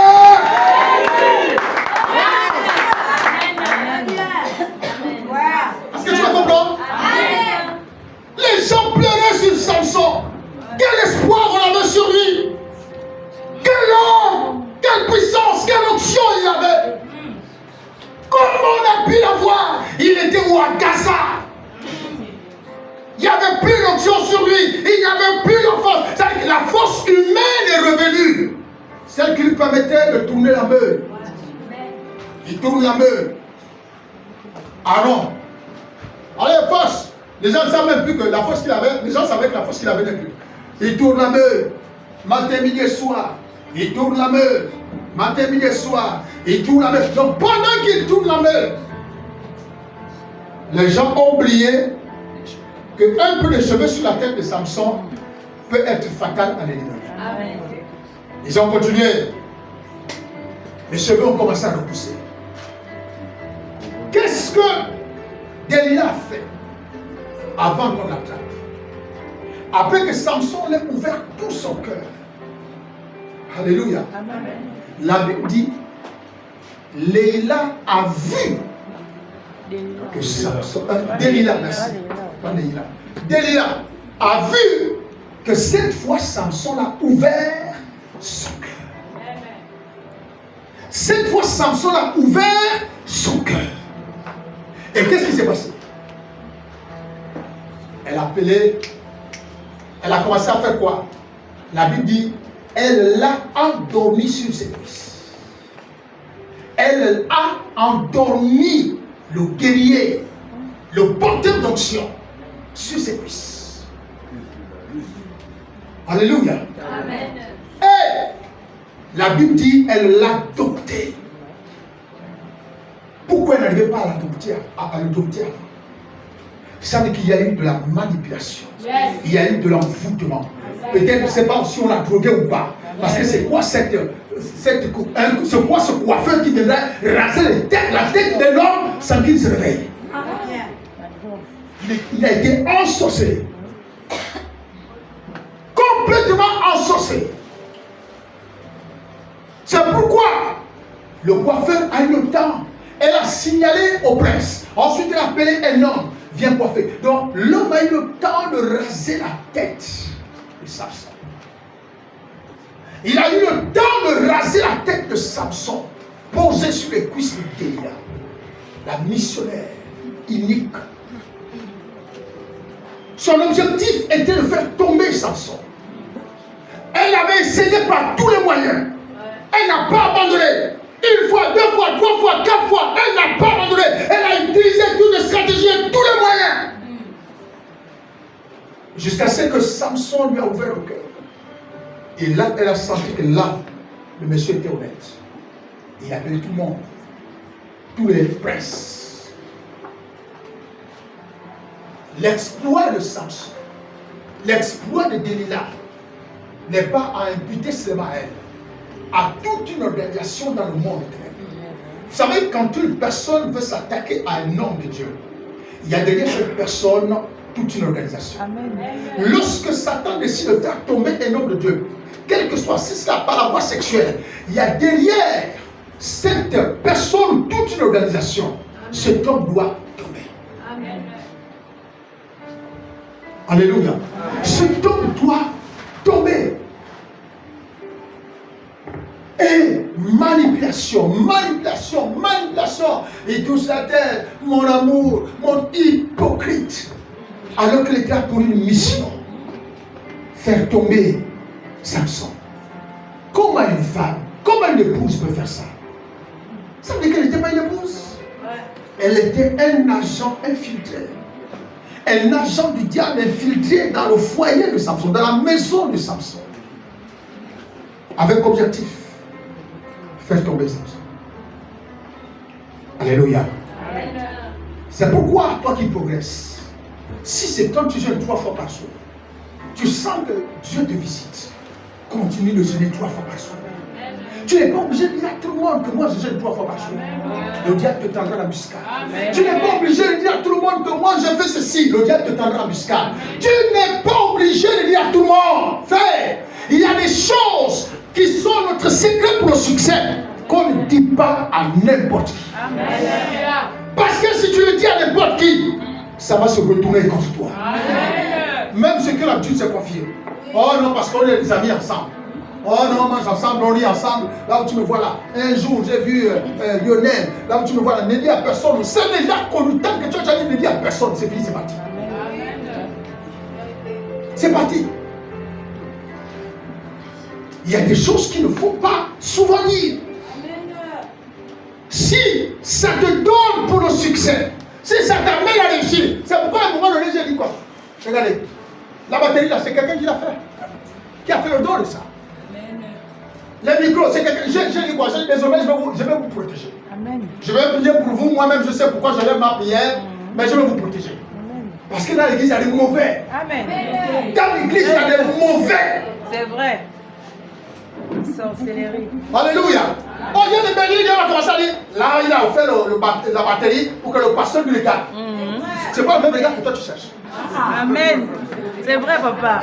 Est-ce que tu vas comprendre? Les gens pleuraient sur Samson. Quel espoir on avait sur lui. Quel homme, quelle puissance, quelle onction il avait. Comment on a pu l'avoir? Il était où? À Gaza. Il n'y avait plus d'onction sur lui. Il n'y avait plus de force. C'est-à-dire que la force humaine est revenue. Celle qui lui permettait de tourner la meule. Il tourne la meule. Aaron. Allez, force. Les gens ne savent même plus que la force qu'il avait. Les gens savaient que la force qu'il avait n'est plus. Il tourne la meule. matin, midi et soir. Il tourne la meule. Matin, midi et soir. Il tourne la meule. Donc pendant qu'il tourne la meule, les gens ont oublié qu'un peu de cheveux sur la tête de Samson peut être fatal à l'ennemi. Amen. Ils ont continué. Les cheveux ont commencé à repousser. Qu'est-ce que Delilah a fait avant qu'on l'attrape? Après que Samson ait ouvert tout son cœur. Alléluia. Amen. La Bible dit, Delilah a vu que Samson... Delilah, merci. Pas Delilah. Delilah a vu que cette fois Samson a ouvert son cœur. Cette fois Samson a ouvert son cœur. Et qu'est-ce qui s'est passé? Elle a appelé, elle a commencé à faire quoi? La Bible dit, elle l'a endormi sur ses cuisses. Elle a endormi le guerrier, le porteur d'onction sur ses cuisses. Alléluia. Amen. Et la Bible dit, elle l'a adopté. Pourquoi elle n'arrivait pas à l'adopter avant? Ça veut dire qu'il y a eu de la manipulation. Yes. Il y a eu de l'envoûtement. Peut-être, je ne sais pas si on l'a drogué ou pas. Parce que c'est quoi c'est quoi ce coiffeur qui viendrait raser la tête de l'homme sans qu'il se réveille? Il a été ensorcelé. Complètement ensorcelé. C'est pourquoi le coiffeur a eu le temps. Elle a signalé au prince. Ensuite, elle a appelé un homme. Viens coiffer. Donc, l'homme a eu le temps de raser la tête de Samson. Il a eu le temps de raser la tête de Samson, posée sur les cuisses de Delilah, la missionnaire inique. Son objectif était de faire tomber Samson. Elle avait essayé par tous les moyens. Elle n'a pas abandonné. Une fois, deux fois, trois fois, quatre fois, elle n'a pas abandonné. Elle a utilisé toutes les stratégies et tous les moyens. Jusqu'à ce que Samson lui a ouvert le cœur. Et là, elle a senti que là, le monsieur était honnête. Il a appelé tout le monde. Tous les princes. L'exploit de Samson, l'exploit de Delilah, n'est pas à imputer seulement à elle, à toute une organisation dans le monde. Vous savez, quand une personne veut s'attaquer à un homme de Dieu, il y a derrière cette personne toute une organisation. Amen. Lorsque Satan décide de faire tomber un homme de Dieu, quel que soit, si c'est par la voie sexuelle, il y a derrière cette personne toute une organisation. Cet homme doit tomber. Amen. Alléluia. Cet homme doit tomber. Et manipulation. Il touche la tête, mon amour, mon hypocrite. Alors qu'il était là pour une mission. Faire tomber Samson. Comment une femme, comment une épouse peut faire ça? Ça veut dire qu'elle n'était pas une épouse. Elle était un agent infiltré. Un agent du diable infiltré dans le foyer de Samson, dans la maison de Samson. Avec objectif, faire tomber Samson. Alléluia. C'est pourquoi, toi qui progresses, si c'est quand tu jeûnes 3 fois par jour, tu sens que Dieu te visite, continue de jeûner 3 fois par jour. Tu n'es pas obligé de dire à tout le monde que moi je jeûne 3 fois par jour. Le diable te tendra l'embuscade. Tu n'es pas obligé de dire à tout le monde que moi je fais ceci. Le diable te tendra l'embuscade. Tu n'es pas obligé de dire à tout le monde. Fais. Il y a des choses qui sont notre secret pour le succès qu'on ne dit pas à n'importe qui. Parce que si tu le dis à n'importe qui, ça va se retourner contre toi. Même ce que l'habitude s'est confié. Oh non, parce qu'on est des amis ensemble. Oh non, on mange ensemble, on lit ensemble. Là où tu me vois là. Un jour, j'ai vu Lionel. Là où tu me vois là, ne dis à personne. C'est déjà connu. Tant que tu as déjà dit ne dis à personne, c'est fini, c'est parti. C'est parti. Il y a des choses qu'il ne faut pas souvent dire. Si ça te donne pour le succès, si ça t'amène à réussir, c'est pourquoi à un moment donné, j'ai dit quoi? Regardez, la batterie là, c'est quelqu'un qui l'a fait. Qui a fait le don de ça. Les micros, c'est quelqu'un. J'ai dit quoi? J'ai dit désormais, je vais vous protéger. Amen. Je vais prier pour vous. Moi-même, je sais pourquoi je lève ma prière, mais je vais vous protéger. Amen. Parce que dans l'église, il y a des mauvais. Amen. Dans l'église, il y a des mauvais. C'est vrai. Sorcellerie. Alléluia. On vient de bénir, il va commencer à dire, là, il a offert la batterie pour que le pasteur lui regarde. C'est pas le même regard que toi tu cherches. Amen. C'est vrai, papa.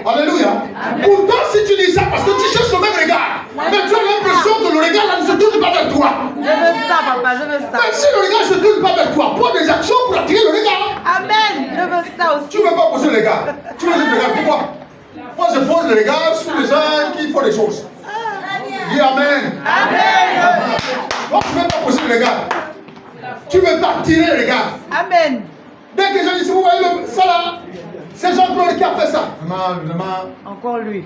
Alléluia. Pourtant, si tu dis ça, parce que tu cherches le même regard, mais tu as l'impression que le regard là ne se tourne pas vers toi. Je veux ça, papa, je veux ça. Mais si le regard ne se tourne pas vers toi, prends des actions pour attirer le regard. Amen. Je veux ça aussi. Tu ne veux pas poser le regard. Tu veux juste le regard. Pourquoi? Moi, je pose le regard sur les gens qui font des choses. Dis Amen. Amen. Moi, tu ne veux pas poser le regard. Tu ne veux pas attirer le regard. Amen. Dès que je dis, si vous voyez ça là, c'est Jean-Claude qui a fait ça. Vraiment. Encore lui.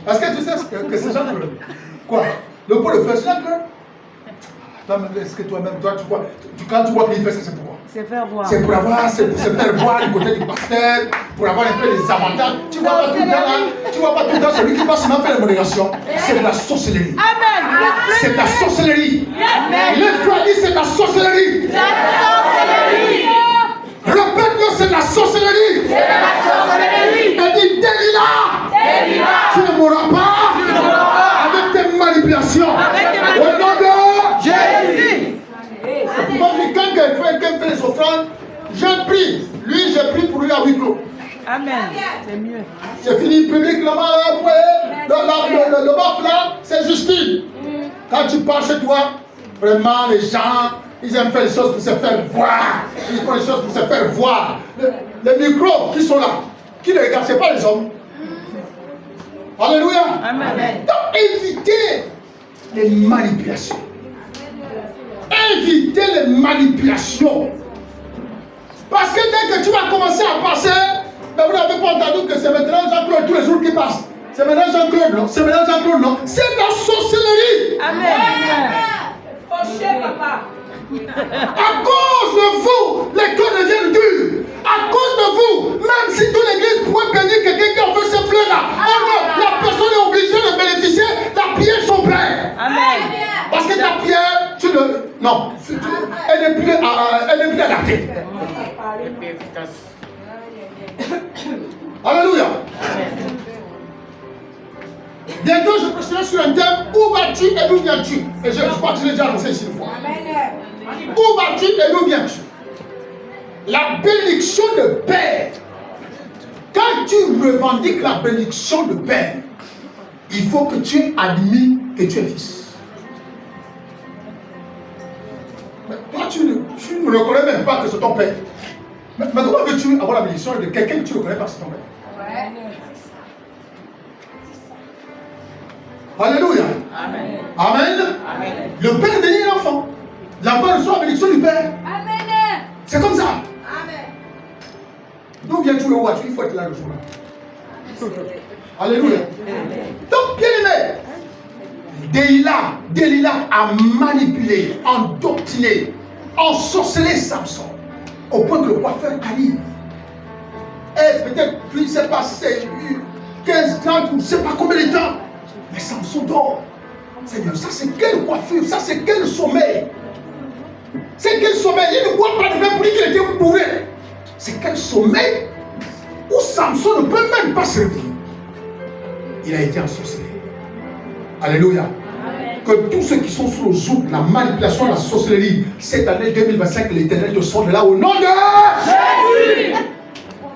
Parce que tu sais que c'est Jean-Claude. Quoi? Le pot de feu, c'est Jean-Claude. Est-ce que toi-même, toi, tu vois, quand tu vois qu'il fait ça, c'est pourquoi? C'est faire voir. C'est pour avoir, c'est pour se faire voir du côté du pasteur, pour avoir un peu des avantages. Tu vois pas tout le temps là, tu vois pas tout le temps celui qui passe, il m'a fait la modération. C'est de la sorcellerie. Amen. C'est de la sorcellerie. Amen. Lève-toi et dis, c'est de la sorcellerie. La sorcellerie. Répète-le, c'est de la sorcellerie. C'est la sorcellerie. Et dis, Délila, Délila. tu ne mourras pas avec tes manipulations. Au nom de Jésus. quand quelqu'un fait les offrandes, je prie. Lui, j'ai pris pour lui à huis clos. Amen. C'est mieux. C'est fini, public là-bas, là, vous voyez, le bas là, c'est Justine. Quand tu pars chez toi, vraiment, les gens, ils aiment faire les choses pour se faire voir. Ils font les choses pour se faire voir. Les micros qui sont là, qui les regardent, ce n'est pas les hommes. Alléluia. Amen. Donc, évitez les manipulations. Évitez les manipulations. Parce que dès que tu vas commencer à passer, mais vous n'avez pas entendu que c'est maintenant Jean-Claude tous les jours qui passent. C'est maintenant Jean-Claude, non? C'est maintenant Jean-Claude, non? C'est de la sorcellerie. Amen. Fauché, papa. À cause de vous, les cœurs deviennent durs. À cause de vous, même si toute l'église pourrait bénir quelqu'un qui a fait ces fleurs-là, la personne est obligée de bénéficier la prière de son père. Amen. Parce que ta prière, tu ne. Non, elle n'est plus adaptée. Alléluia. Bientôt, je prêcherai sur un thème. Où vas-tu et d'où viens-tu? Et je crois que je l'ai déjà annoncé ici une fois. Où vas-tu et d'où viens-tu? La bénédiction de Père. Quand tu revendiques la bénédiction de Père, il faut que tu admis que tu es fils. Mais toi, tu ne reconnais même pas que c'est ton père. Mais comment veux-tu avoir la bénédiction de quelqu'un que tu ne reconnais pas que c'est ton père? Alléluia. Amen. Amen. Amen. Le père bénit l'enfant. L'enfant reçoit la bénédiction du père. Amen. C'est comme ça. Amen. D'où viens-tu le roi? Il faut être là le jour-là. Alléluia. Donc, bien aimé, Délila a manipulé, endoctriné, ensorcelé Samson, au point que le coiffeur arrive. Et peut-être plus s'est passé 15, 30 ou je ne sais pas combien de temps. Mais Samson dort. Seigneur, ça c'est quelle coiffure, ça c'est quel sommeil. C'est quel sommeil. Il ne boit pas de vin pour dire qu'il était bourré. C'est quel sommeil où Samson ne peut même pas se réveiller. Il a été ensorcelé. Alléluia. Amen. Que tous ceux qui sont sous le joug de la manipulation, de la sorcellerie, cette année 2025, l'Éternel te sort de là au nom de Jésus.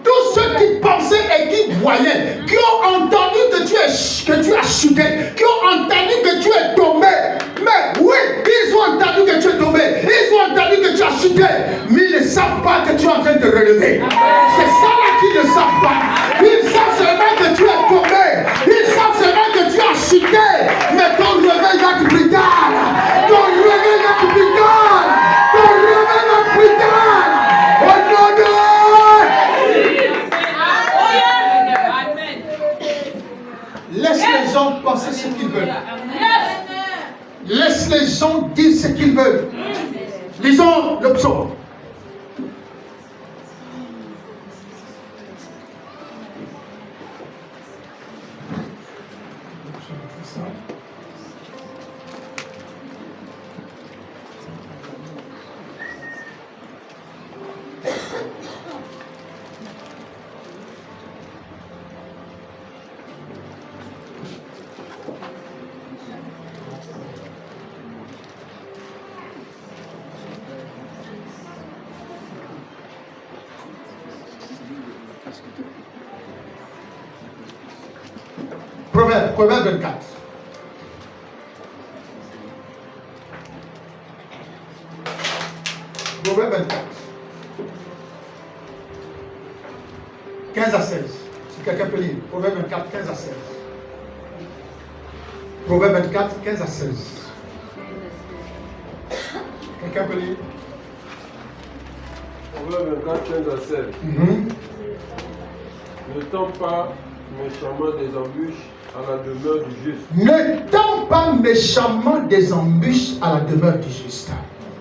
Tous ceux qui pensaient et qui voyaient, qui ont entendu que tu as chuté, qui ont entendu que tu es tombé. Mais oui, ils ont entendu que tu es tombé. Ils ont entendu que tu as chuté. Mais ils ne savent pas que tu es en train de te relever. C'est ça là qu'ils ne savent pas. Ils savent seulement que tu es tombé. Ils savent seulement que tu as chuté. Mais ton réveil va être plus tard. Ton réveil va être plus tard. Ton réveil va être plus tard. Au nom de laisse les gens penser ce qu'ils veulent. Laisse les gens dire ce qu'ils veulent. Lisons le psaume. Proverbe 24. Proverbe 24. 15 à 16. Si quelqu'un peut lire. Proverbe 24, 15 à 16. Proverbe 24, 15 à 16. Quelqu'un peut lire. Proverbe 24, 15 à 16. Ne tends pas méchamment des embûches à la demeure du juste. Ne tends pas méchamment des embûches à la demeure du juste.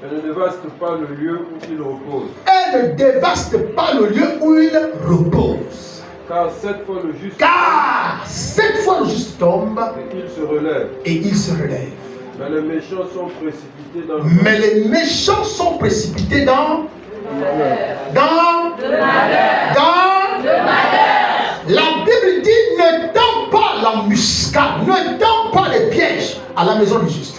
Et ne dévaste pas le lieu où il repose. Et ne dévaste pas le lieu où il repose. Car cette fois le juste tombe et il se relève. et il se relève. Mais les méchants sont précipités dans le Mais les méchants sont précipités dans La Bible dit ne tends pas l'embuscade, ne tends pas les pièges à la maison du juste.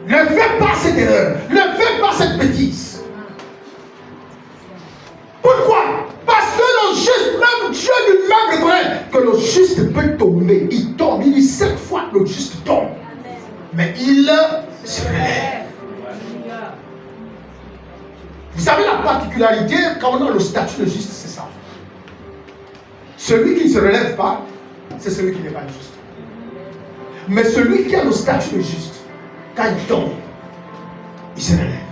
Ne fais pas cette erreur, ne fais pas cette bêtise. Pourquoi? Parce que le juste, même Dieu lui-même reconnaît que le juste peut tomber. Il tombe, il dit 7 fois le juste tombe. Mais il se relève. Vous savez la particularité quand on a le statut de juste, c'est ça. Celui qui ne se relève pas, c'est celui qui n'est pas juste. Mais celui qui a le statut de juste, quand il tombe, il se relève.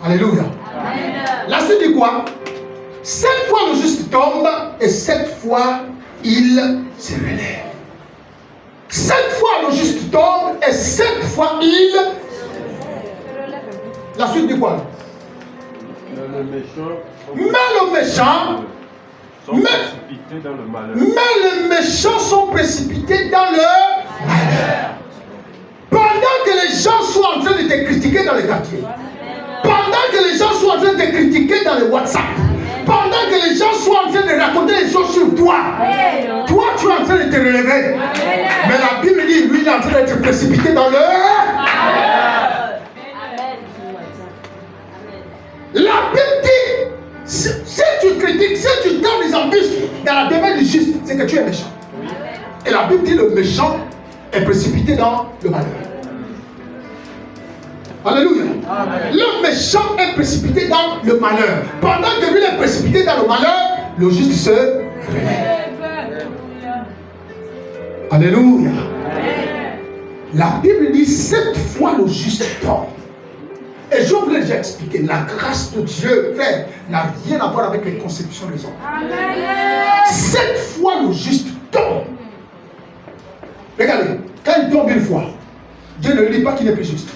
Alléluia. La suite dit quoi? 7 fois le juste tombe et 7 fois il se relève. 7 fois le juste tombe et 7 fois il se relève. La suite dit quoi? Mais le méchant sont précipités dans le malheur. Mais les méchants sont précipités dans le malheur. Pendant que les gens sont en train de te critiquer dans les quartiers, pendant que les gens sont en train de te critiquer dans les WhatsApp, pendant que les gens sont en train de raconter les choses sur toi, toi tu es en train de te relever. Mais la Bible dit, lui il est en train d'être précipité dans le malheur. La Bible dit, si tu critiques, si tu donnes les embûches dans la demeure du juste, c'est que tu es méchant. Et la Bible dit, le méchant est précipité dans le malheur. Alléluia. Le méchant est précipité dans le malheur. Pendant que lui est précipité dans le malheur, le juste se relève. Alléluia. La Bible dit 7 fois le juste tombe. Et je vous l'ai déjà expliqué, la grâce de Dieu, frère, n'a rien à voir avec les conceptions des hommes. 7 fois le juste tombe. Regardez, quand il tombe une fois, Dieu ne lui dit pas qu'il n'est plus juste.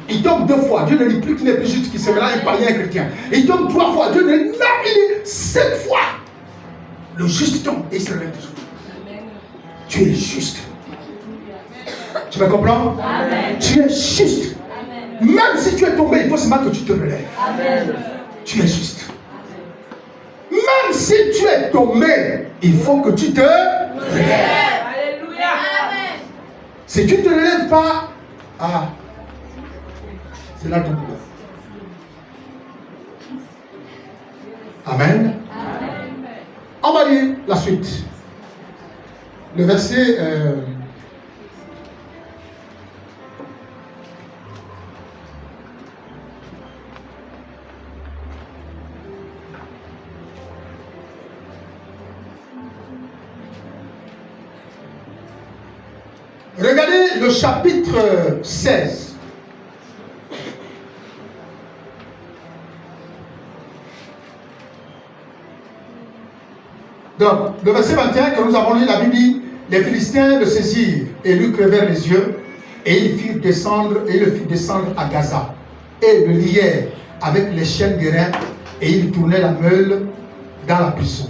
Il tombe 2 fois, Dieu ne dit plus qu'il n'est plus juste, qu'il se mélange un païen et chrétien. Il tombe 3 fois, Dieu ne dit non, il dit 7 fois. Le juste tombe et il se relève toujours. Tu es juste. Tu me comprends? Amen. Tu es juste. Amen. Même si tu es tombé, il faut seulement que tu te relèves. Amen. Tu es juste. Amen. Même si tu es tombé, il faut que tu te relèves. Alléluia. Amen. Si tu ne te relèves pas, c'est là ton problème. Amen. Amen. On va lire la suite. Le verset... Regardez le chapitre 16. Donc, le verset 21 que nous avons lu, la Bible dit, les Philistins le saisirent et lui crevèrent les yeux, et il le fit descendre à Gaza, et le lièrent avec les chaînes d'airain, et il tournait la meule dans la prison.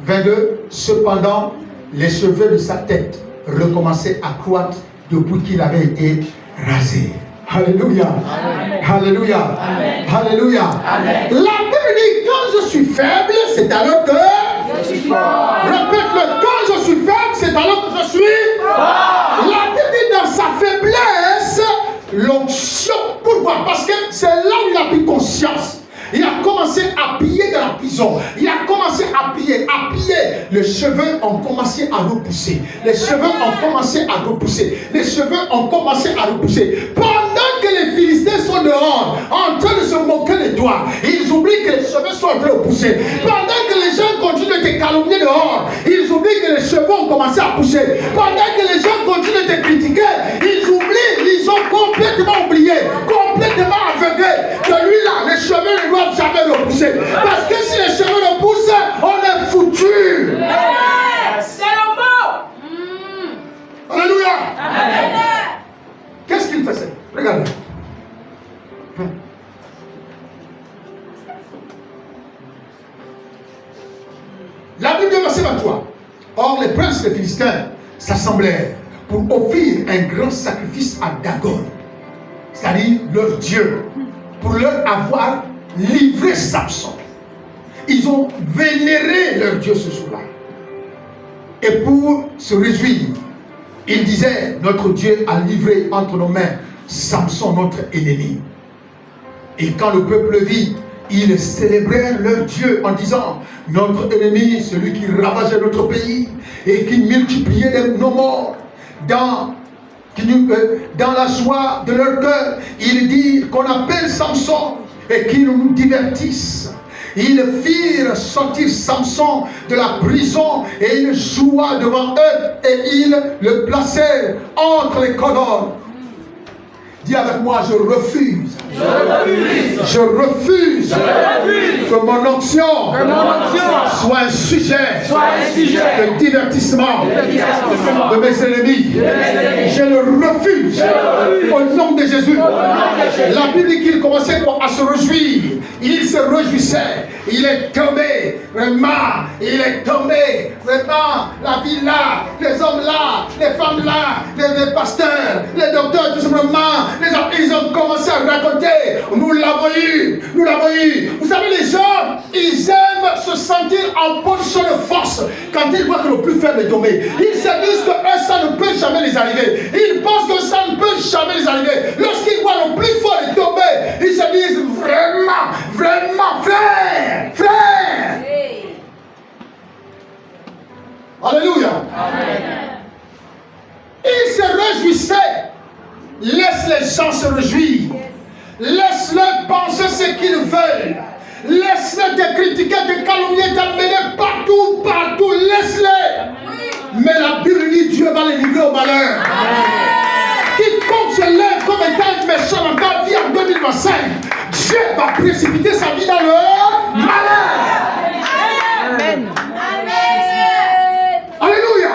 22. Cependant, les cheveux de sa tête recommençaient à croître depuis qu'il avait été rasé. Alléluia. Amen. Alléluia. Amen. Alléluia. Amen. La Bible dit, quand je suis faible, c'est alors que je suis fort. Répète-le, quand je suis faible, c'est alors que je suis fort. La Bible dit, dans sa faiblesse, l'onction. Pourquoi? Parce que c'est là où il a pris conscience. Il a commencé à piller dans la prison. Il a commencé à piller. Les cheveux ont commencé commencé à repousser. Les cheveux ont commencé à repousser. Les cheveux ont commencé à repousser. Pendant que les Philistins sont dehors, en train de se moquer de toi, ils oublient que les cheveux sont en train de pousser. Pendant que les gens continuent de te calomnier dehors, ils oublient que les cheveux ont commencé à pousser. Pendant que les gens continuent de te critiquer, ils oublient, ils ont complètement oublié, complètement aveuglé que lui là, les cheveux ne doivent jamais repousser. Parce que si les cheveux repoussent, on est foutu. C'est le mot. Alléluia. Amen. Qu'est-ce qu'il faisait? Regardez. La Bible dit verset 23. Or les princes des Philistins s'assemblèrent pour offrir un grand sacrifice à Dagon, c'est-à-dire leur Dieu, pour leur avoir livré Samson. Ils ont vénéré leur Dieu ce jour-là. Et pour se réjouir, ils disaient, notre Dieu a livré entre nos mains Samson, notre ennemi. Et quand le peuple vit, ils célébrèrent leur Dieu en disant, notre ennemi, celui qui ravageait notre pays et qui multipliait nos morts, dans la joie de leur cœur, ils dirent qu'on appelle Samson et qu'il nous divertisse. Ils firent sortir Samson de la prison et il joua devant eux et ils le placèrent entre les colonnes. Dis avec moi, je refuse. Je refuse que mon onction soit un sujet de divertissement de mes ennemis. Je le refuse au nom de Jésus. La Bible dit qu'il commençait à se réjouir. Il se réjouissait. Il est tombé, vraiment. Il est tombé, vraiment. La vie là, les hommes là, les femmes là, les pasteurs, les docteurs, tout simplement. Ils ont commencé à raconter. Nous l'avons eu, nous l'avons eu. Vous savez, les gens, ils aiment se sentir en position de force quand ils voient que le plus faible est tombé. Ils se disent que eux, ça ne peut jamais les arriver. Ils pensent que ça ne peut jamais les arriver. Lorsqu'ils voient le plus fort est tombé, ils se disent vraiment, vraiment, frère, frère. Alléluia. Amen. Ils se réjouissaient. Laisse les gens se réjouir. Laisse-les penser ce qu'ils veulent. Laisse-les te critiquer, te calomnier, t'amener partout, partout. Laisse-les. Mais la Bible dit Dieu va les livrer au malheur. Quiconque se lève comme étant méchant dans ta vie en 2025, Dieu va précipiter sa vie dans le malheur. Amen. Alléluia.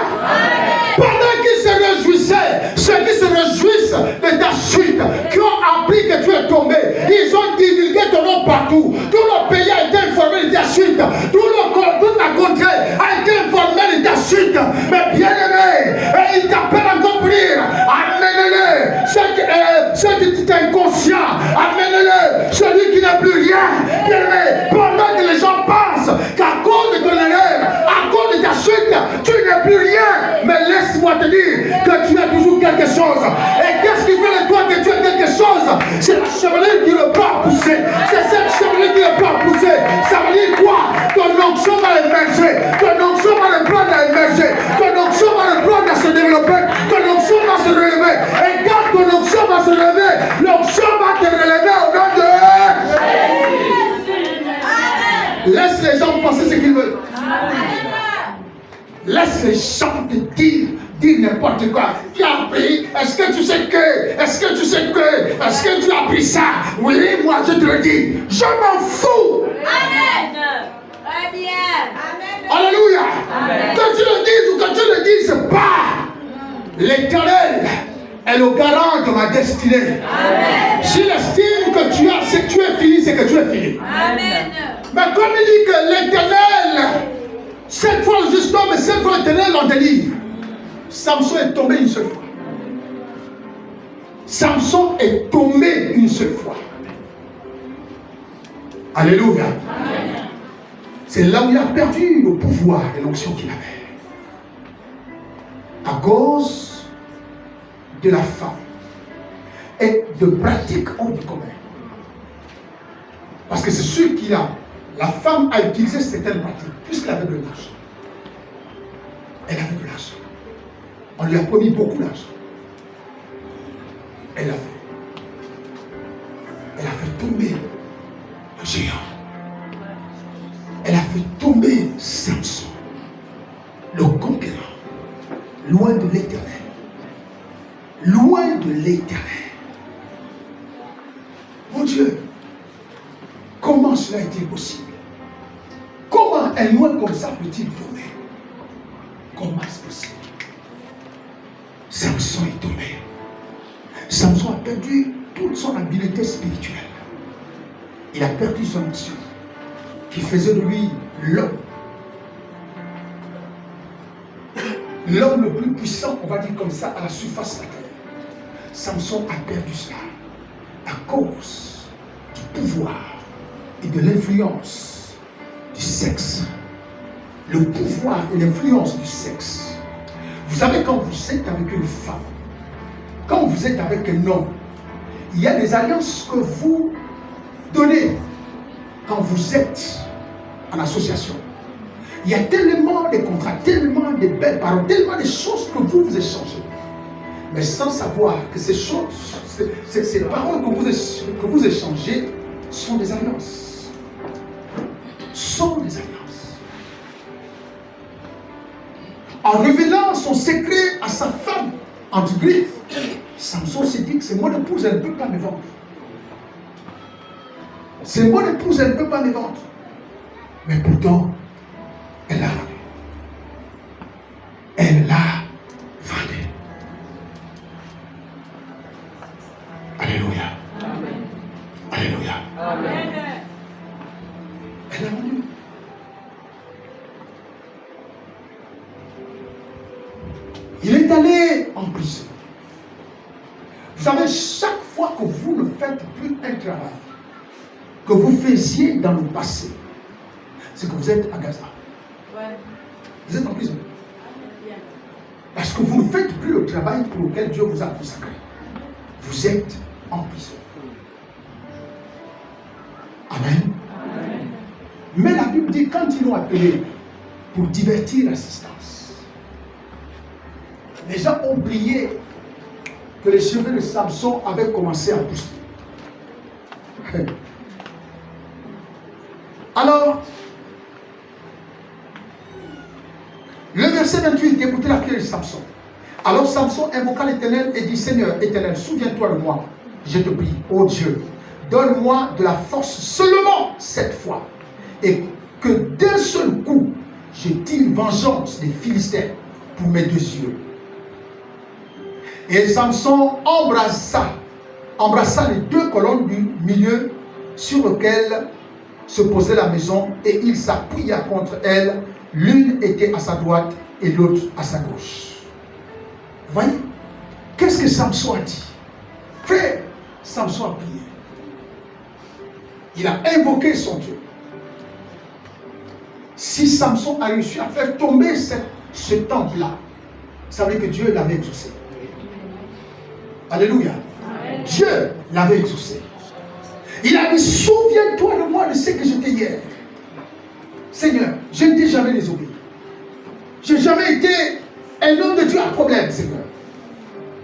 Pendant qu'ils se réjouissaient, ceux qui se réjouissent de ta chute, qui ont appris que tu es tombé, ils ont divulgué ton nom partout. Tout le pays a été informé de ta chute. Toute la contrée a été informée de ta chute. Mais bien aimé, et ils t'appellent encore pour dire, amenez-le. Ceux qui étaient inconscients, amenez-le. Celui qui n'a plus rien. Bien aimé, pendant que les gens pensent qu'à cause de ton erreur, à cause de ta chute, tu n'es plus rien. Mais laisse-moi te dire que tu as toujours quelque chose. Et qu'est-ce qui fait de toi que tu as quelque chose? C'est la chevelure qui ne peut pas pousser. C'est cette chevelure qui ne peut pas pousser. Ça veut dire quoi? Ton onction va émerger. Ton onction va le prendre à émerger. Ton onction va le prendre à se développer. Ton onction va se relever. Et quand ton onction va se lever, l'onction va te relever au nom de... Laisse les gens penser ce qu'ils veulent. Laisse les gens te dire n'importe quoi. Tu as appris? Est-ce que tu sais que? Est-ce que tu sais que? Est-ce que tu as appris ça? Oui, moi je te le dis. Je m'en fous. Amen. Très bien. Amen. Alléluia. Amen. Que tu le dises ou que tu le dises pas, l'Éternel est le garant de ma destinée. Amen. S'il estime que tu as, c'est que tu es fini, c'est que tu es fini. Amen. Mais comme il dit que l'Éternel, cette fois le juste homme et cette fois l'Éternel l'en délivre. Samson est tombé une seule fois. Samson est tombé une seule fois. Alléluia. Amen. C'est là où il a perdu le pouvoir et l'onction qu'il avait. À cause de la femme et de pratiques hors du commun. Parce que c'est sûr qu'il a. La femme a utilisé certaines pratiques puisqu'elle avait de l'argent. Elle avait de l'argent. l'argent. On lui a promis beaucoup d'argent. Elle a fait. Elle a fait tomber le géant. Elle a fait tomber Samson, le conquérant, loin de l'Éternel. Loin de l'Éternel. Mon Dieu, comment cela est-il possible? Comment un loin comme ça peut-il tomber? Comment est-ce possible? Samson est tombé. Samson a perdu toute son habileté spirituelle. Il a perdu son mission qui faisait de lui l'homme le plus puissant, on va dire comme ça, à la surface de la terre. Samson a perdu cela à cause du pouvoir et de l'influence du sexe. Le pouvoir et l'influence du sexe. Vous savez, quand vous êtes avec une femme, quand vous êtes avec un homme, il y a des alliances que vous donnez quand vous êtes en association. Il y a tellement de contrats, tellement de belles paroles, tellement de choses que vous échangez. Mais sans savoir que ces choses, ces paroles que vous échangez sont des alliances. Sont des alliances. En révélant son secret à sa femme, entre griffes, Samson s'est dit que c'est mon épouse, elle ne peut pas me vendre. C'est mon épouse, elle ne peut pas me vendre. Mais pourtant, elle l'a vendu. Elle l'a vendu. Alléluia. Amen. Alléluia. Amen. Elle l'a vendu. Il est allé en prison. Vous savez, chaque fois que vous ne faites plus un travail que vous faisiez dans le passé, c'est que vous êtes à Gaza. Ouais. Vous êtes en prison. Bien. Parce que vous ne faites plus le travail pour lequel Dieu vous a consacré. Vous êtes en prison. Amen. Amen. Mais la Bible dit, quand ils l'ont appelé pour divertir l'assistance, les gens ont oublié que les cheveux de Samson avaient commencé à pousser. Alors, le verset 28, écoutez la prière de Samson. Alors Samson invoqua l'Éternel et dit, Seigneur, Éternel, souviens-toi de moi, je te prie, ô Dieu, donne-moi de la force seulement cette fois, et que d'un seul coup, je tire vengeance des Philistins pour mes deux yeux. Et Samson embrassa les deux colonnes du milieu sur lesquelles se posait la maison, et il s'appuya contre elles. L'une était à sa droite et l'autre à sa gauche. Vous voyez? Qu'est-ce que Samson a dit? Frère, Samson a prié. Il a invoqué son Dieu. Si Samson a réussi à faire tomber ce temple-là, ça veut dire que Dieu l'avait exaucé. Alléluia. Amen. Dieu l'avait exaucé. Il a dit, souviens-toi de moi de ce que j'étais hier. Seigneur, je ne t'ai jamais désobéi. Je n'ai jamais été un homme de Dieu à problème, Seigneur.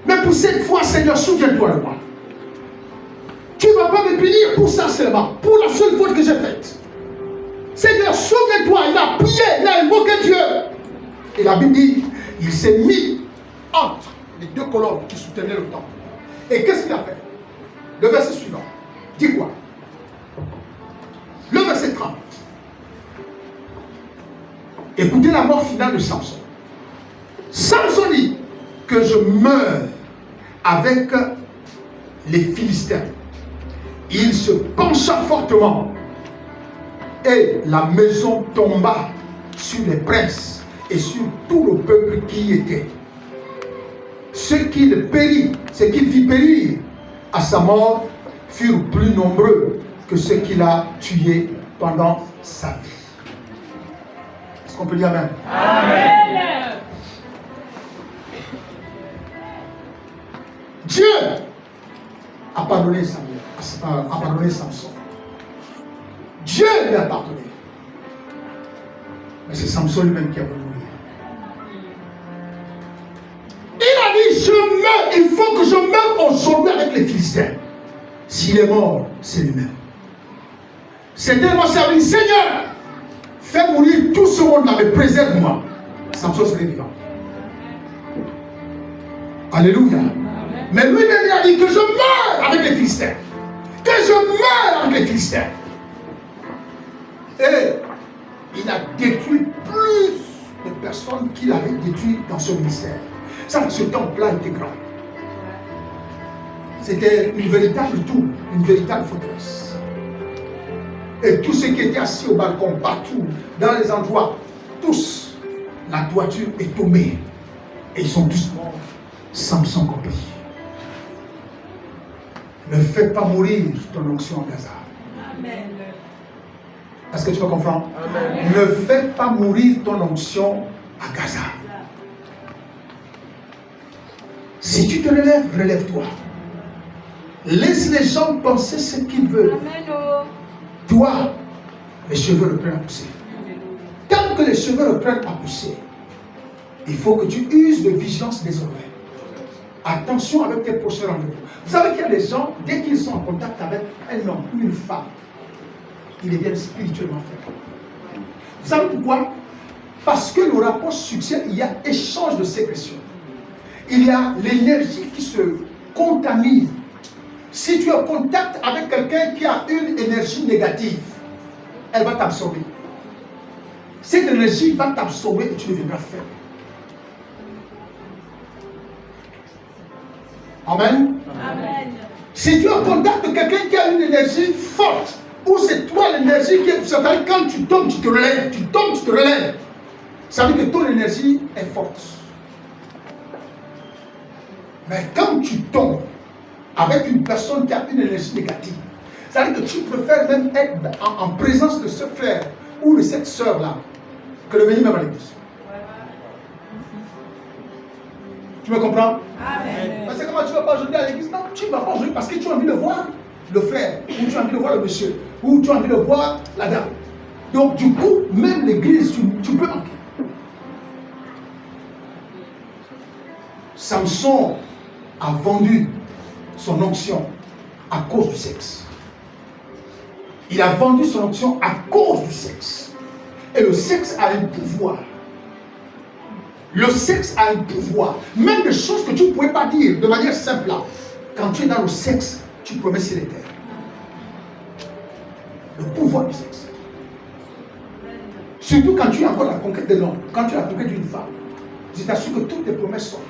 Mais pour cette fois, Seigneur, souviens-toi de moi. Tu ne vas pas me punir pour ça seulement, pour la seule faute que j'ai faite. Seigneur, souviens-toi, il a prié, il a invoqué Dieu. Et la Bible dit, il s'est mis entre les deux colonnes qui soutenaient le temple. Et qu'est-ce qu'il a fait? Le verset suivant dit quoi? Le verset 30. Écoutez la mort finale de Samson. Samson dit que je meurs avec les Philistins. Il se pencha fortement et la maison tomba sur les princes et sur tout le peuple qui y était. Ceux qu'il fit périr à sa mort furent plus nombreux que ceux qu'il a tués pendant sa vie. Est-ce qu'on peut dire Amen? Amen. Dieu a pardonné Samson. Dieu lui a pardonné. Mais c'est Samson lui-même qui a voulu mourir. je meurs, il faut que je meure aujourd'hui avec les Philistins. S'il est mort, c'est lui-même. C'est tellement servi, Seigneur, fais mourir tout ce monde-là, mais préserve-moi. Samson serait vivant. Alléluia. Mais lui-même, il a dit que je meurs avec les Philistins. Que je meurs avec les Philistins. Et il a détruit plus de personnes qu'il avait détruites dans ce ministère. Ça, ce temple-là était grand. C'était une véritable tour, une véritable forteresse. Et tous ceux qui étaient assis au balcon, partout, dans les endroits, tous, la toiture est tombée. Et ils sont tous morts, Samson compris. Ne fais pas mourir ton onction en Gaza. Amen. Est-ce que tu me comprends? Amen. Ne fais pas mourir ton onction à Gaza. Si tu te relèves, relève-toi. Laisse les gens penser ce qu'ils veulent. Amen. Toi, les cheveux reprennent à pousser. Tant que les cheveux reprennent à pousser, il faut que tu uses de vigilance désormais. Attention avec tes prochains rendez-vous. Vous savez qu'il y a des gens, dès qu'ils sont en contact avec un homme ou une femme, ils deviennent spirituellement faibles. Vous savez pourquoi? Parce que le rapport succès, il y a échange de sécrétion. Il y a l'énergie qui se contamine. Si tu es en contact avec quelqu'un qui a une énergie négative, elle va t'absorber. Cette énergie va t'absorber et tu deviendras faible. Amen. Amen. Si tu es en contact de quelqu'un qui a une énergie forte, ou c'est toi l'énergie qui est... C'est-à-dire quand tu tombes, tu te relèves. Tu tombes, tu te relèves. Ça veut dire que ton énergie est forte. Mais quand tu tombes avec une personne qui a une énergie négative, ça veut dire que tu préfères même être en présence de ce frère ou de cette sœur-là que de venir même à l'église. Tu me comprends? Amen. Parce que comment tu ne vas pas aujourd'hui à l'église? Non, tu ne vas pas aujourd'hui parce que tu as envie de voir le frère, ou tu as envie de voir le monsieur, ou tu as envie de voir la dame. Donc du coup, même l'église, tu peux manquer. Samson a vendu son onction à cause du sexe. Il a vendu son onction à cause du sexe. Et le sexe a un pouvoir. Le sexe a un pouvoir. Même des choses que tu ne pouvais pas dire de manière simple là. Quand tu es dans le sexe, tu promets sur les terres. Le pouvoir du sexe. Surtout quand tu es encore dans la conquête de l'homme, quand tu es dans la conquête d'une femme. Je t'assure que toutes tes promesses sortent.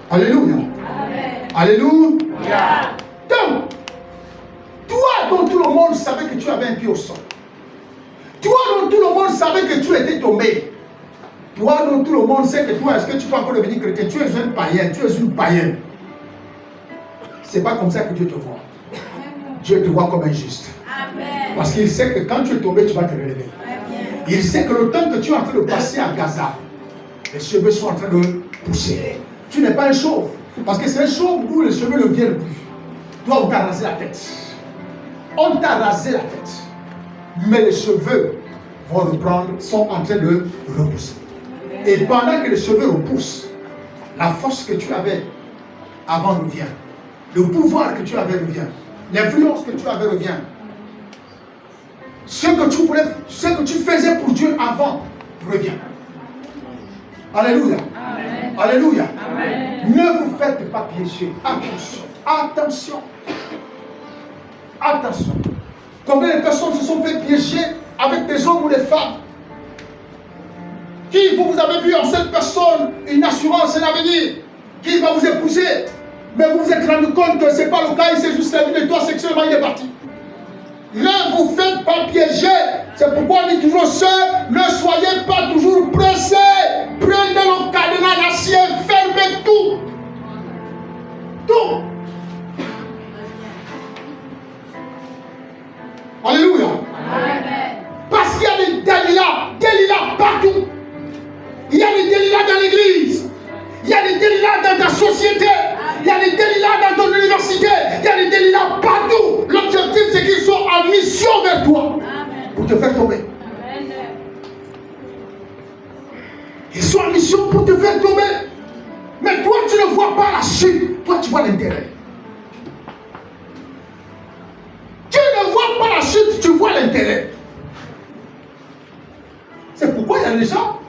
Alléluia. Amen. Alléluia. Donc, toi dont tout le monde savait que tu avais un pied au sol. Toi dont tout le monde savait que tu étais tombé. Toi dont tout le monde sait que toi, est-ce que tu peux encore devenir chrétien? Tu es un païen, tu es une païenne. C'est pas comme ça que Dieu te voit. Dieu te voit comme un juste. Amen. Parce qu'il sait que quand tu es tombé, tu vas te relever. Il sait que le temps que tu es en train de passer à Gaza, les cheveux sont en train de pousser. Tu n'es pas un chauve. Parce que c'est un chauve où les cheveux ne viennent plus. Toi, on t'a rasé la tête. On t'a rasé la tête. Mais les cheveux vont reprendre, sont en train de repousser. Et pendant que les cheveux repoussent, la force que tu avais avant revient. Le pouvoir que tu avais revient. L'influence que tu avais revient. Ce que tu faisais pour Dieu avant revient. Alléluia. Amen. Alléluia. Amen. Ne vous faites pas piéger. Attention. Attention. Attention. Combien de personnes se sont fait piéger avec des hommes ou des femmes qui, vous avez vu en cette personne une assurance, un avenir, qui va vous épouser, mais vous vous êtes rendu compte que ce n'est pas le cas, il s'est juste servi de toi sexuellement, il est parti. Ne vous faites pas piéger. C'est pourquoi on dit toujours sœurs, ne soyez pas toujours pressés. Prenez le cadenas d'acier, fermez tout. Tout. Alléluia. Amen. Parce qu'il y a des délits partout. Il y a des délits dans l'église. Il y a des délits dans ta société. Il y a des délits dans ton université. Il y a des délits partout. L'objectif, c'est qu'ils sont en mission vers toi Amen. pour te faire tomber. Amen. Ils sont en mission pour te faire tomber. Mais toi, tu ne vois pas la chute. Toi, tu vois l'intérêt. Tu ne vois pas la chute, tu vois l'intérêt. C'est pourquoi il y a des gens,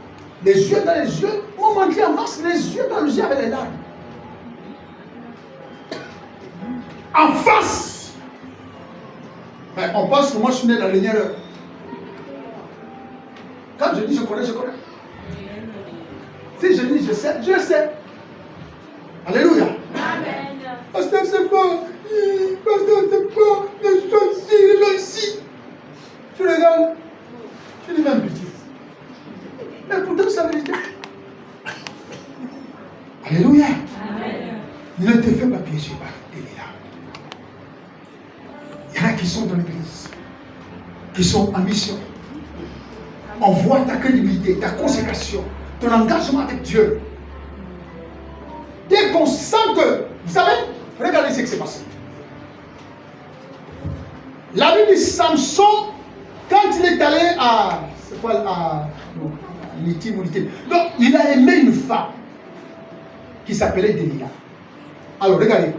les yeux dans les yeux, m'ont menti en face, les yeux dans les yeux avec les larmes. En face. Mais on pense que moi je suis né dans l'ignorance. Quand je dis je connais, je connais. Si je dis je sais. Alléluia. Amen. Pasteur, c'est pas. Pasteur, c'est pas. Les choses ici, les gens ici. Tu regardes. Tu dis même bêtise. Mais pourtant, c'est la vérité. Alléluia. Amen. Ne te fais pas piéger par Delilah. Il y en a qui sont dans l'église, qui sont en mission. On voit ta crédibilité, ta consécration, ton engagement avec Dieu. Dès qu'on sent que, vous savez, regardez ce qui s'est passé. La vie de Samson, quand il est allé à, c'est quoi, à Litim. Donc, il a aimé une femme qui s'appelait Delilah. Alors, regardez,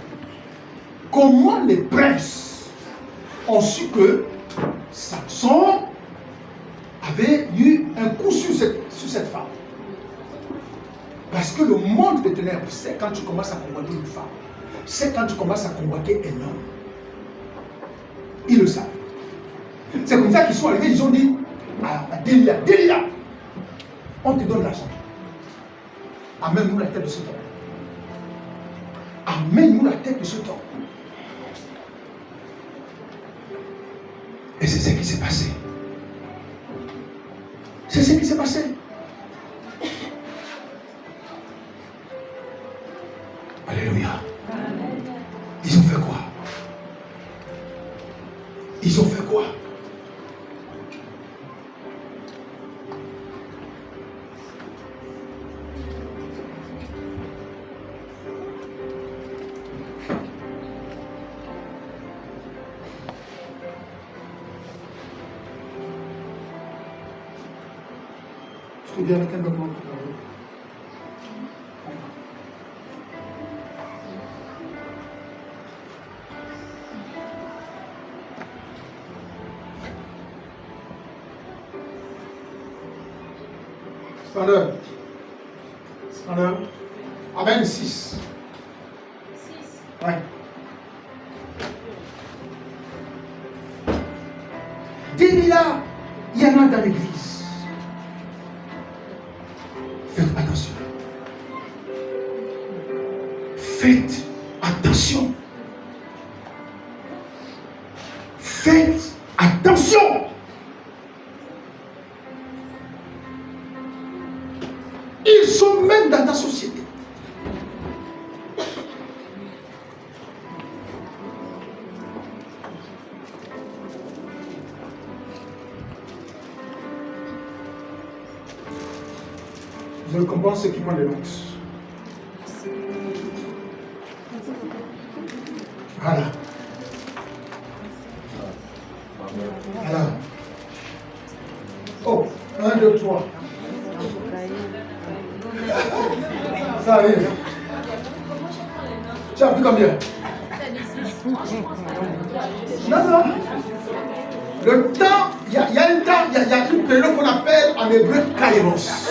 comment les princes ont su que Samson avait eu un coup sur cette femme. Parce que le monde des ténèbres, c'est quand tu commences à convoiter une femme. C'est quand tu commences à convoiter un homme. Ils le savent. C'est comme ça qu'ils sont arrivés, ils ont dit à Delilah, on te donne l'argent. Amène-nous la tête de cet homme. Amène-nous la tête de cet homme. Et c'est ce qui s'est passé. C'est ce qui s'est passé. Alléluia. Ils ont fait quoi? Ils ont fait quoi? Je te dis avec un document tout à l'heure. Scandale. Amen 6. Ouais. Delilah, il y en a dans l'église. Faites attention. Faites attention. Faites attention. Ils sont même dans ta société. Je comprends ceux qui prennent des notes. Voilà. Voilà. Oh, 1, 2, 3. Ça arrive. Tu as pris combien? Non. Le temps, il y a un temps, il y a une période qu'on appelle en hébreu kairos.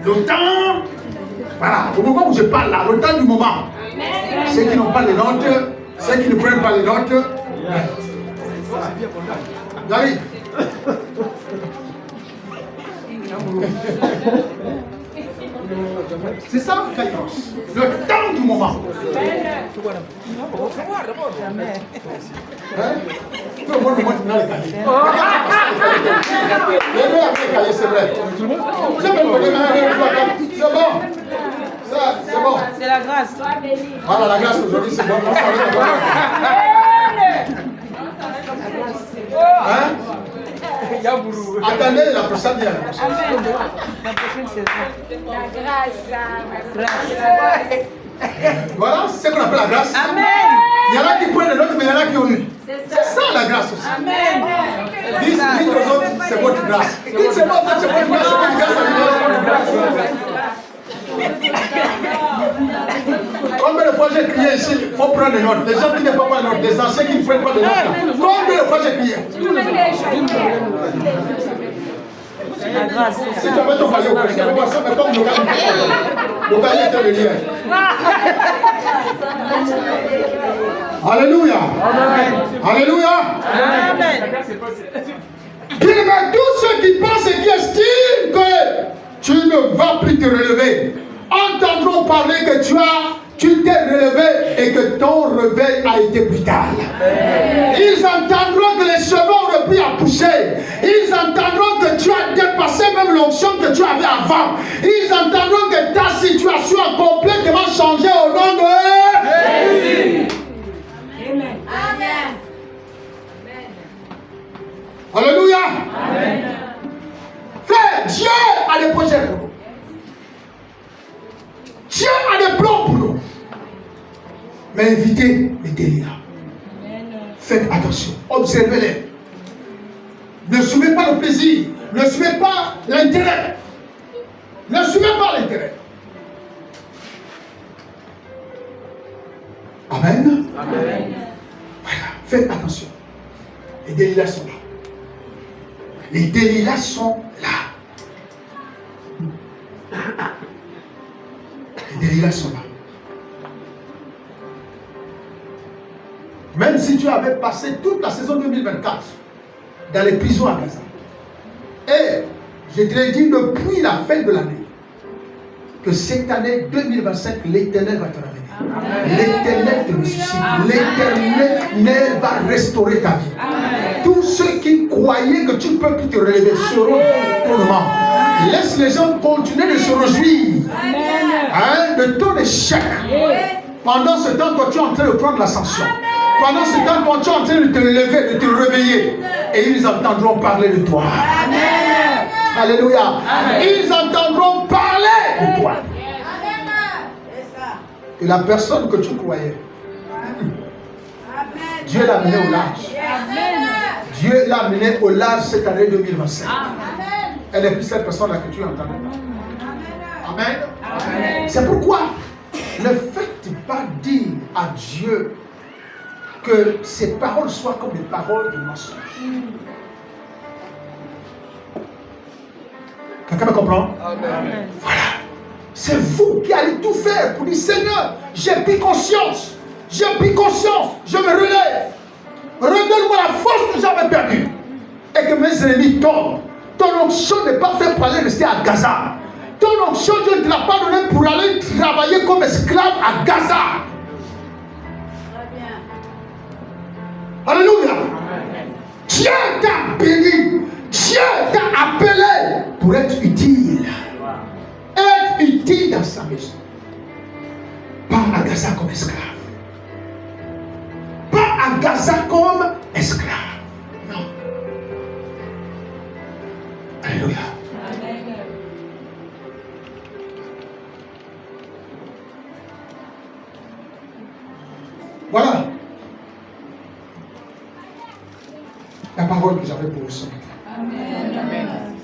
Le temps, voilà, au moment où je parle là, le temps du moment. Ceux qui n'ont pas les notes, ceux qui ne prennent pas les notes. J'arrive. C'est ça, Kairos. Le temps du moment. Hein? Tout le monde me montre dans le cahier. Les deux après le cahier, c'est vrai. C'est bon. Ça, c'est bon. C'est la grâce. Voilà, la grâce aujourd'hui, c'est bon. Hein? Attendez la prochaine année. Amen. La prochaine saison. La grâce. Voilà, c'est ce qu'on appelle la grâce. Amen. Il y en a qui prennent les notes, mais il y en a qui ont eu. C'est ça la grâce aussi. Amen. Dites aux autres, c'est votre grâce. Dites c'est votre grâce, c'est votre grâce. Combien de fois j'ai crié ici, il faut prendre des notes. Les gens qui ne prennent pas de notes, les anciens qui ne prennent pas de notes. Combien de fois j'ai crié? La grâce. Si tu avais ton cahier au prochain, on va ça, mais comme le cahier était le lien. Alléluia. Alléluia. Amen. Bien aimé, tous ceux qui pensent et qui estiment que tu ne vas plus te relever, entendront parler que tu t'es relevé et que ton réveil a été brutal. Ils entendront que les cheveux ont repris à pousser. Ils entendront que tu as dépassé même l'onction que tu avais avant. Ils entendront que ta situation a complètement changé au nom de Jésus. Amen. Amen. Alléluia. Frère, Dieu a des projets pour nous. Dieu a des plans pour nous. Mais évitez les délires. Faites attention. Observez-les. Ne suivez pas le plaisir. Ne suivez pas l'intérêt. Ne suivez pas l'intérêt. Amen. Amen. Voilà. Faites attention. Les délires sont là. Les délires sont là. Les délires sont là. Même si tu avais passé toute la saison 2024 dans les prisons à Gaza, et je te l'ai dit depuis la fin de l'année, que cette année 2025, l'Éternel va te ramener. L'Éternel te ressuscite. L'Éternel va restaurer ta vie. Tous ceux qui croyaient que tu ne peux plus te relever seront pour le moment. Laisse les gens continuer de se réjouir de ton échec. Pendant ce temps, toi, tu es en train de prendre l'ascension. Pendant ce temps, toi, tu es en train de te lever, de te réveiller. Et ils entendront parler de toi. Amen. Alléluia. Amen. Ils entendront parler de toi. Et la personne que tu croyais, Dieu l'a amené au large. Dieu l'a amené au large cette année 2025. Elle n'est plus cette personne-là que tu entendais. Amen. Amen. C'est pourquoi ne faites pas dire à Dieu que ses paroles soient comme des paroles de mensonge. Quelqu'un me comprend? Amen. Voilà. C'est vous qui allez tout faire pour dire Seigneur, j'ai pris conscience. J'ai pris conscience. Je me relève. Redonne-moi la force que j'avais perdue. Et que mes ennemis tombent. Ton onction n'est pas faite pour aller rester à Gaza. Ton onction, Dieu ne te l'a pas donné pour aller travailler comme esclave à Gaza. Alléluia. Dieu t'a béni. Dieu t'a appelé pour être utile. Être utile dans sa maison. Pas à Gaza comme esclave. Pas à Gaza comme esclave. Non. Alléluia. Voilà la parole que j'avais pour vous ce matin. Amen.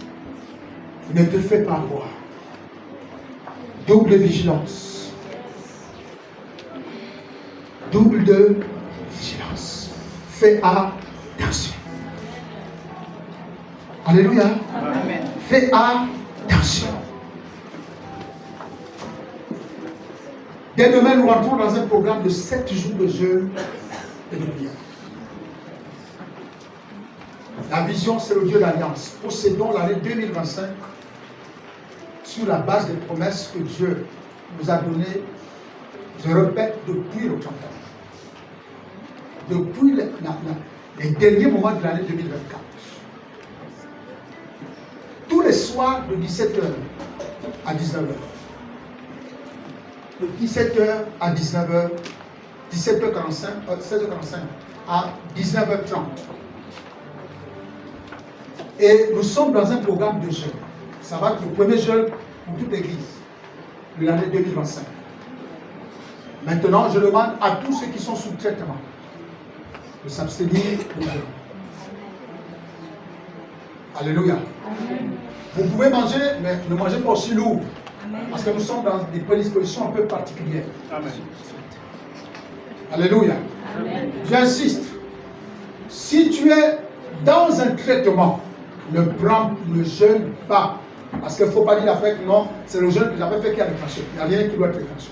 Ne te fais pas avoir. Double vigilance. Double de vigilance. Fais attention. Alléluia. Amen. Fais attention. Dès demain, nous rentrons dans un programme de 7 jours de jeûne et de prière. La vision, c'est le Dieu d'alliance. Possédons l'année 2025 sur la base des promesses que Dieu nous a données, je répète, depuis le 30 ans. Depuis les derniers moments de l'année 2024. Tous les soirs de 17h à 19h. De 17h à 19h, 17h45, 16h45 à 19h30. Et nous sommes dans un programme de jeûne. Ça va être le premier jeûne pour toute l'église de l'année 2025. Maintenant, je demande à tous ceux qui sont sous traitement de s'abstenir de jeûne. Alléluia. Vous pouvez manger, mais ne mangez pas aussi lourd. Parce que nous sommes dans des prédispositions un peu particulières. Amen. Alléluia. J'insiste. Si tu es dans un traitement, ne prends le jeûne pas. Parce qu'il ne faut pas dire après que non, c'est le jeûne que j'avais fait qui a déclenché. Il n'y a rien qui doit être déclenché.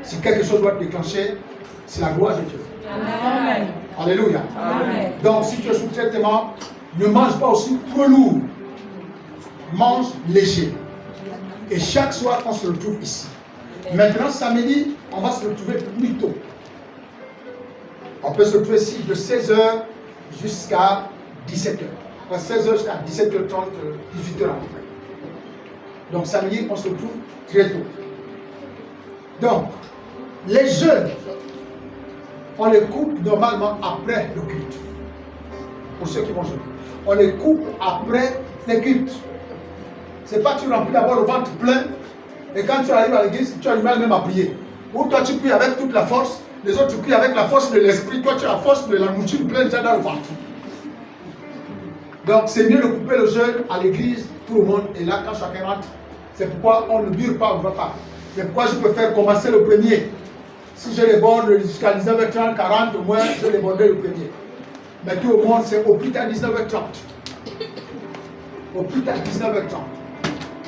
Si quelque chose doit être déclenché, c'est la gloire de Dieu. Amen. Alléluia. Amen. Donc si tu es sous traitement, ne mange pas aussi trop lourd. Mange léger. Et chaque soir, on se retrouve ici. Maintenant, samedi, on va se retrouver plus tôt. On peut se retrouver ici de 16h jusqu'à 17h. De 16h jusqu'à 17h30, 18h à peu près. Donc samedi, on se retrouve très tôt. Donc, les jeunes, on les coupe normalement après le culte. Pour ceux qui vont jeûner. On les coupe après les cultes. C'est pas que tu remplis d'abord le ventre plein et quand tu arrives à l'église, tu as du mal même à prier. Ou toi tu pries avec toute la force, les autres tu pries avec la force de l'esprit, toi tu as la force de la nourriture pleine déjà dans le ventre. Donc c'est mieux de couper le jeûne à l'église, tout le monde est là quand chacun rentre. C'est pourquoi on ne bure pas, on ne va pas. C'est pourquoi je préfère commencer le premier. Si je les borde jusqu'à 19h30, 40 au moins, je les borderai le premier. Mais tout le monde c'est au plus tard 19h30. Au plus tard 19h30.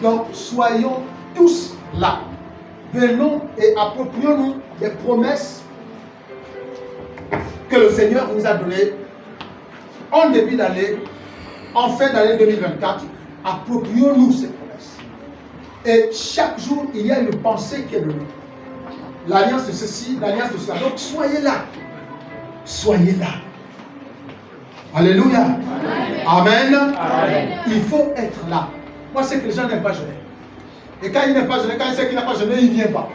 Donc, soyons tous là. Venons et approprions-nous des promesses que le Seigneur nous a données en début d'année, en fin d'année 2024. Approprions-nous ces promesses. Et chaque jour, il y a une pensée qui est donnée. L'alliance de ceci, l'alliance de cela. Donc, soyez là. Soyez là. Alléluia. Amen. Amen. Il faut être là. Moi, c'est que les gens n'aiment pas jeûner. Et quand il n'aime pas jeûner, quand il sait qu'il n'a pas jeûné, il ne vient pas.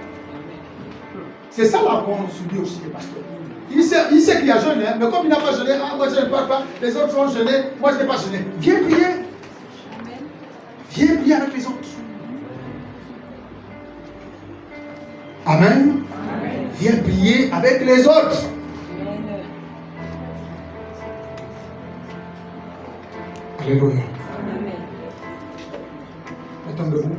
C'est ça là qu'on subit aussi les pasteurs. Il sait qu'il y a jeûné, hein, mais comme il n'a pas jeûné, moi je ne parle pas, les autres ont jeûné, moi je n'ai pas jeûné. Viens prier. Viens prier avec les autres. Amen. Amen. Viens prier avec les autres. Alléluia. Mettons debout.